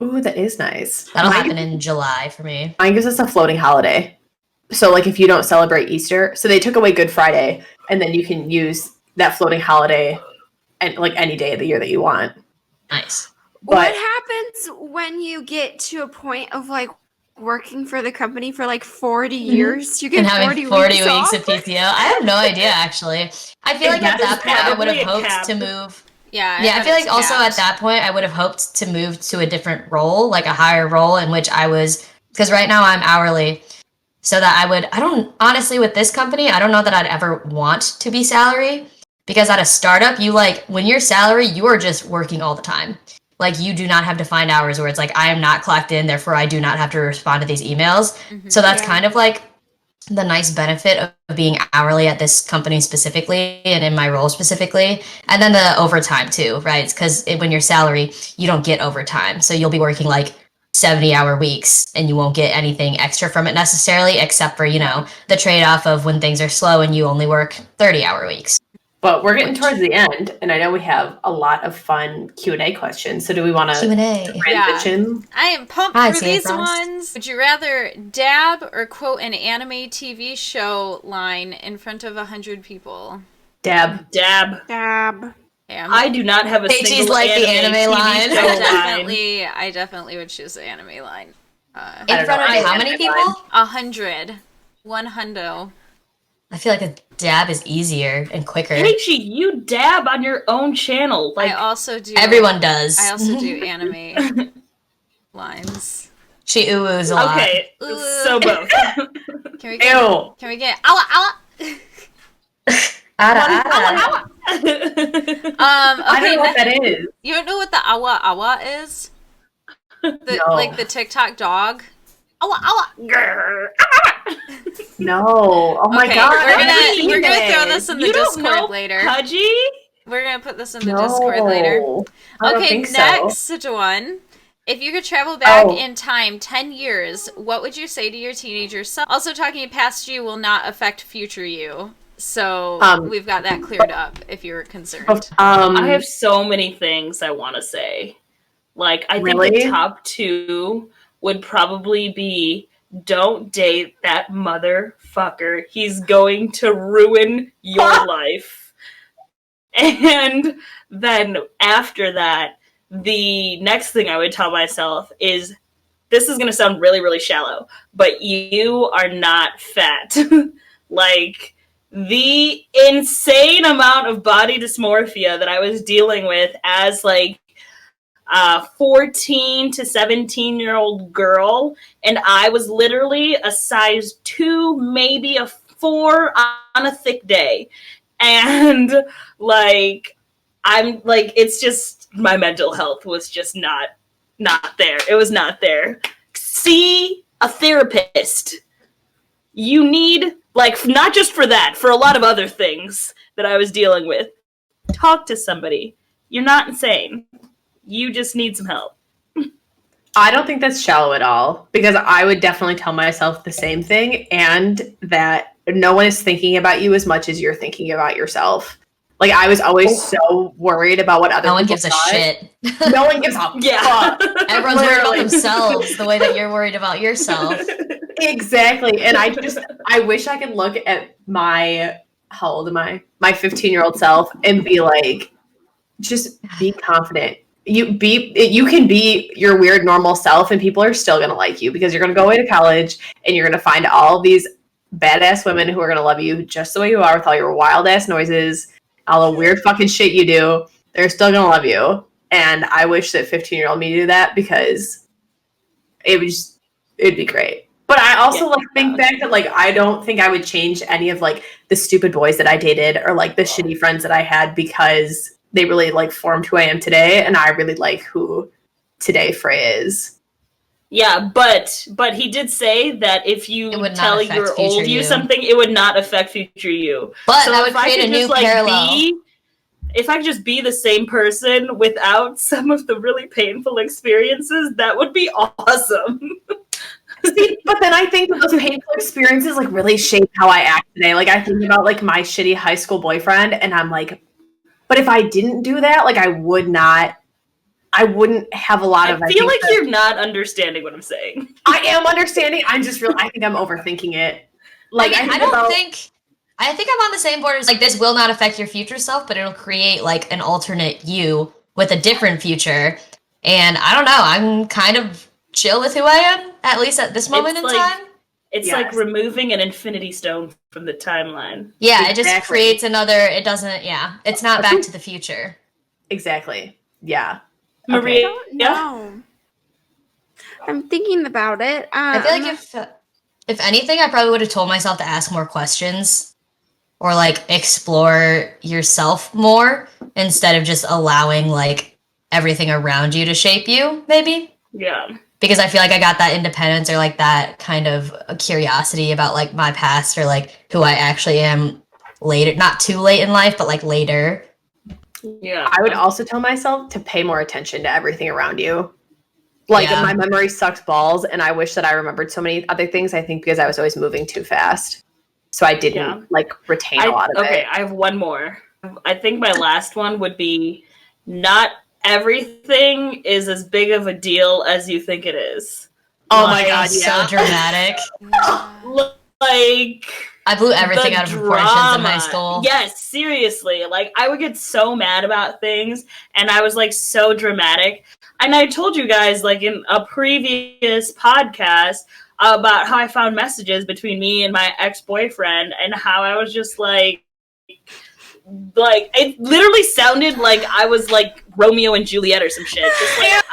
Ooh, that is nice. That'll happen in July for me. Mine gives us a floating holiday. So like if you don't celebrate Easter, so they took away Good Friday, and then you can use that floating holiday and like any day of the year that you want. Nice. What happens when you get to a point of like working for the company for like 40 years? You get 40 weeks of PTO. I have no idea, actually. I feel like at that point I would have hoped to move. Yeah, I feel like also at that point I would have hoped to move to a different role, like a higher role in which I was, because right now I'm hourly. So that honestly, with this company, I don't know that I'd ever want to be salary, because at a startup, when you're salary, you are just working all the time. Like, you do not have defined hours where it's like, I am not clocked in, therefore I do not have to respond to these emails. Mm-hmm. So that's kind of like the nice benefit of being hourly at this company specifically, and in my role specifically. And then the overtime too, right? Because when you're salary, you don't get overtime. So you'll be working like 70-hour weeks and you won't get anything extra from it necessarily, except for, the trade-off of when things are slow and you only work 30-hour weeks. But we're getting towards the end, and I know we have a lot of fun Q&A questions. So do we want to transition? I am pumped for these ones. Would you rather dab or quote an anime TV show line in front of 100 people? Dab. I do not have a single like the anime line. I definitely would choose the anime line. In front of how many people? 100. 100. I feel like a dab is easier and quicker. Peachy, you dab on your own channel. I also do. Everyone does. I also do anime lines. She oohs a lot. Okay, so both. Can we get awa awa? Awa. Okay, I don't know what that is. You don't know what the awa awa is? No. Like the TikTok dog? Awa awa. No. Oh my god. We're gonna throw this in the Discord later. Pudgy? We're gonna put this in the Discord later. Okay, next one. If you could travel back in time 10 years, what would you say to your teenager self? Also, talking past you will not affect future you. So we've got that cleared up if you're concerned. I have so many things I want to say. Like, I think the top two would probably be, don't date that motherfucker. He's going to ruin your life. And then after that, the next thing I would tell myself is, this is going to sound really, really shallow, but you are not fat. Like, the insane amount of body dysmorphia that I was dealing with as, like, a 14 to 17-year-old girl, and I was literally a size 2, maybe a 4 on a thick day. And, like, I'm, like, it's just, my mental health was just not there. It was not there. See a therapist. You need, like, not just for that, for a lot of other things that I was dealing with. Talk to somebody. You're not insane. You just need some help. I don't think that's shallow at all, because I would definitely tell myself the same thing, and that no one is thinking about you as much as you're thinking about yourself. Like, I was always so worried about what other people No one gives a thought. shit. No one gives a fuck. Everyone's worried about themselves the way that you're worried about yourself. Exactly. And I wish I could look at how old am I? My 15-year-old self and be like, just be confident. You can be your weird normal self and people are still going to like you, because you're going to go away to college and you're going to find all these badass women who are going to love you just the way you are, with all your wild ass noises, all the weird fucking shit you do. They're still going to love you. And I wish that 15-year-old me knew that, because it'd be great. But I also think back that, like, I don't think I would change any of, like, the stupid boys that I dated or, like, the shitty friends that I had, because they really, like, formed who I am today, and I really like who today Frey is. Yeah, but he did say that if you tell your old you something, it would not affect future you. But so that would create a new parallel. If I could just be the same person without some of the really painful experiences, that would be awesome. See, but then I think that those painful experiences, like, really shape how I act today. Like, I think about, like, my shitty high school boyfriend, and I'm like, but if I didn't do that, like, I wouldn't have a lot of... I feel like you're not understanding what I'm saying. I am understanding. I'm just I think I'm overthinking it. Like, I think I'm on the same board as, like, this will not affect your future self, but it'll create, like, an alternate you with a different future. And I don't know, I'm kind of chill with who I am, at least at this moment in time. It's like removing an infinity stone from the timeline. Yeah, exactly. It just creates another, it's not Back to the Future. Exactly. Yeah. Maria? I don't know. I'm thinking about it. I feel like if anything, I probably would have told myself to ask more questions or, like, explore yourself more instead of just allowing, like, everything around you to shape you, maybe. Yeah. Because I feel like I got that independence or, like, that kind of curiosity about, like, my past or, like, who I actually am later. Not too late in life, but, like, later. Yeah. I would also tell myself to pay more attention to everything around you. Like Yeah. my memory sucks balls, and I wish that I remembered so many other things. I think because I was always moving too fast, so I didn't like retain a lot of it. Okay, I have one more. I think my last one would be not everything is as big of a deal as you think it is. Oh my god, yeah. So dramatic. Like I blew everything the out of proportions in high drama. school. Yes, seriously. Like I would get so mad about things, and I was like so dramatic. And I told you guys like in a previous podcast about how I found messages between me and my ex-boyfriend, and how I was just like it literally sounded like I was like Romeo and Juliet or some shit. Just like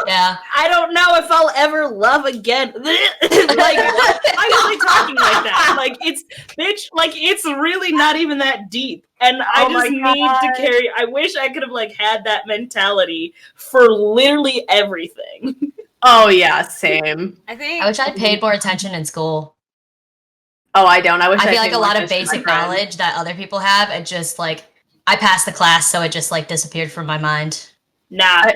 I don't know if I'll ever love again. Like what? Why was I talking like that? Like it's bitch. Like it's really not even that deep. And I just need to carry. I wish I could have like had that mentality for literally everything. Oh yeah, same. I wish I'd paid more attention in school. Oh, I don't. I wish I feel like paid a more lot of attention to my basic friends. knowledge that other people have, it just like I passed the class, so it just like disappeared from my mind. Nah,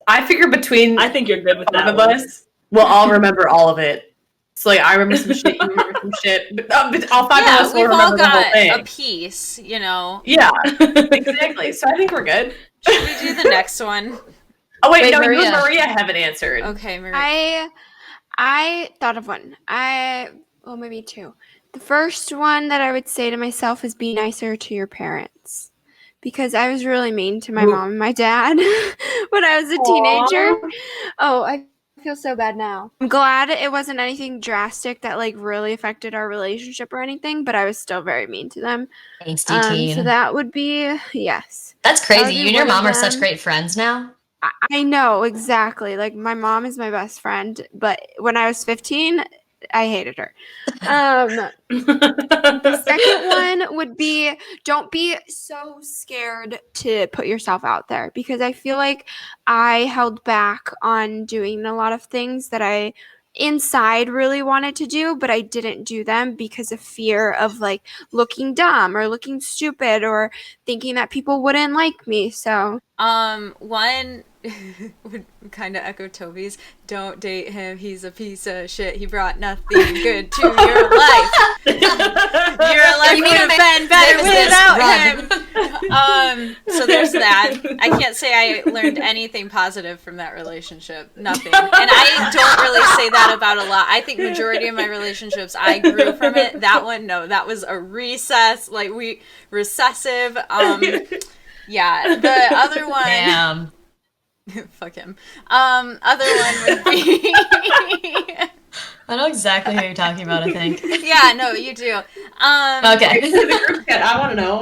I figure between I think you're good with all that of one. us, we'll all remember all of it. So like, I remember some shit, you remember some shit, but all five of us will we've all remember the whole got thing. a piece, you know. Yeah, exactly. So I think we're good. Should we do the next one? Oh wait, Wait, no, you Maria. and Maria haven't answered. Okay, Maria. I thought of one. Well, maybe two. The first one that I would say to myself is be nicer to your parents. Because I was really mean to my mom and my dad when I was a teenager. Oh, I feel so bad now. I'm glad it wasn't anything drastic that like really affected our relationship or anything, but I was still very mean to them. Angsty teen. So that would be yes. That's that crazy. would be You and your one of mom are such them. great friends now. I know exactly. Like my mom is my best friend, but when I was 15, I hated her. Second one would be don't be so scared to put yourself out there, because I feel like I held back on doing a lot of things that I inside really wanted to do, but I didn't do them because of fear of like looking dumb or looking stupid or thinking that people wouldn't like me. So One would kind of echo Toby's. Don't date him. He's a piece of shit. He brought nothing good to your life. Your life would have been better without him. So there's that. I can't say I learned anything positive from that relationship. Nothing. And I don't really say that about a lot. I think majority of my relationships I grew from it. That one, no. That was a recessive. Yeah. The other one. Damn. Fuck him. Other one would be. I know exactly who you're talking about, I think. Yeah, no, you do. Okay. I want to know.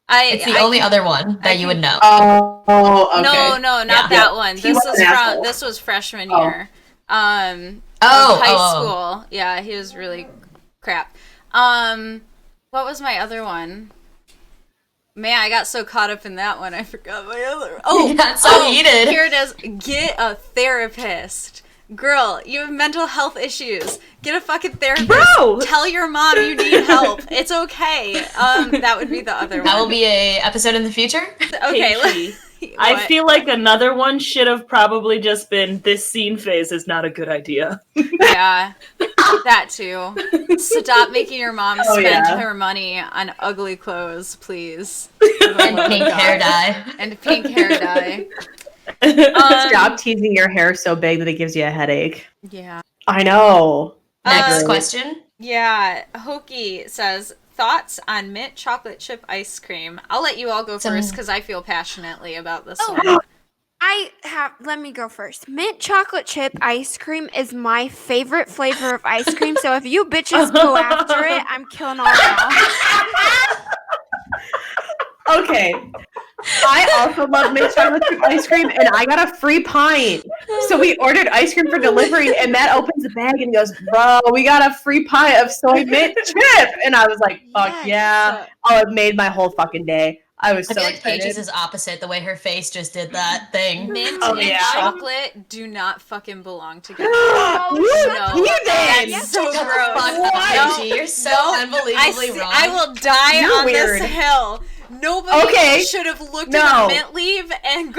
It's the only other one that you would know. Oh, okay. No, not that one. He was an asshole. This was freshman Oh. year. Of high school. Yeah, he was really crap. What was my other one? Man, I got so caught up in that one, I forgot my other one. Oh, That's so heated. Here it is. Get a therapist. Girl, you have mental health issues. Get a fucking therapist. Bro! Tell your mom you need help. It's okay. That would be the other one. That will be a episode in the future. Okay. Katie, I feel like another one should have probably just been this scene phase is not a good idea. Yeah, that too. Stop making your mom spend her money on ugly clothes, please. And pink hair dye. And pink hair dye. Stop teasing your hair so big that it gives you a headache. Yeah. I know. Next question. Yeah. Hokie says, thoughts on mint chocolate chip ice cream? I'll let you all go first because I feel passionately about this one. Let me go first. Mint chocolate chip ice cream is my favorite flavor of ice cream. So if you bitches go after it, I'm killing all y'all. Okay. I also love mint chocolate chip ice cream, and I got a free pint. So we ordered ice cream for delivery, and Matt opens the bag and goes, "Bro, we got a free pint of soy mint chip." And I was like, "Fuck yeah!" Oh, it made my whole fucking day. I was I so feel like excited. Pages is opposite, the way her face just did that thing. Mint Oh, and yeah. chocolate do not fucking belong together. You did. That's so Shut the gross. fuck up, What? Paige. You're so No, unbelievably wrong. I will die You're on weird. this hill. Nobody Okay. should have looked No. at a mint leaf and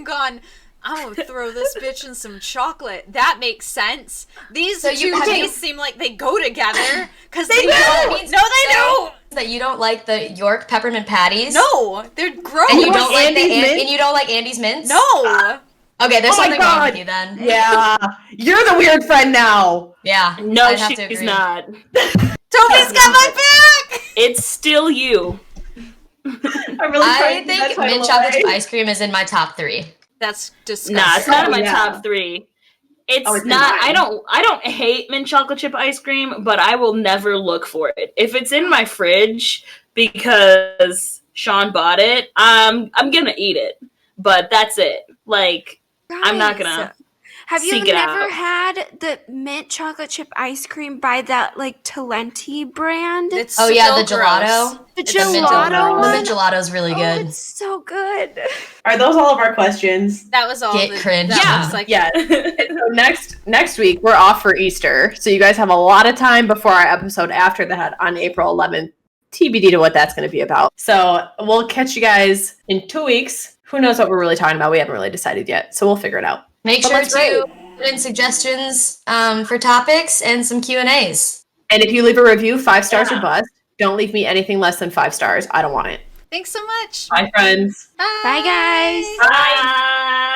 gone, I'm gonna throw this bitch in some chocolate. That makes sense. These So two have you- tastes seem like they go together because They they do! don't. No, they don't. That you don't like the York peppermint patties? No, they're gross. And you You don't want like Andy's mint? and you don't like Andy's mints? No. Okay, there's Oh my something wrong God. with you then. Yeah, you're the weird friend now. Yeah. No, I'd have to she's agree. not. Toby's got my back. It's still you. I'm really I trying to think keep that mint title chocolate chip away. ice cream is in my top 3. That's disgusting. Nah, it's not in my yeah. top 3. It's Oh, it's in not. mine. I don't hate mint chocolate chip ice cream, but I will never look for it. If it's in my fridge because Sean bought it, I'm gonna eat it. But that's it. Like, I'm not Guys, gonna Have you seek it never out. had the mint chocolate chip ice cream by that like Talenti brand? It's Oh yeah, the still gelato. the It's a mint gelato The one. mint gelato's really Oh, good. it's so good. Are those all of our questions? That was all. Get cringe. That Yeah. was like, Yeah. So next week we're off for Easter, so you guys have a lot of time before our episode after that on April 11th. TBD to what that's going to be about. So we'll catch you guys in 2 weeks. Who knows what we're really talking about? We haven't really decided yet, so we'll figure it out. Make But sure let's rate. to put in suggestions for topics and some Q&As. And if you leave a review, 5 stars Yeah. or bust. Don't leave me anything less than 5 stars. I don't want it. thanks so much. Bye, friends. Bye, guys. Bye.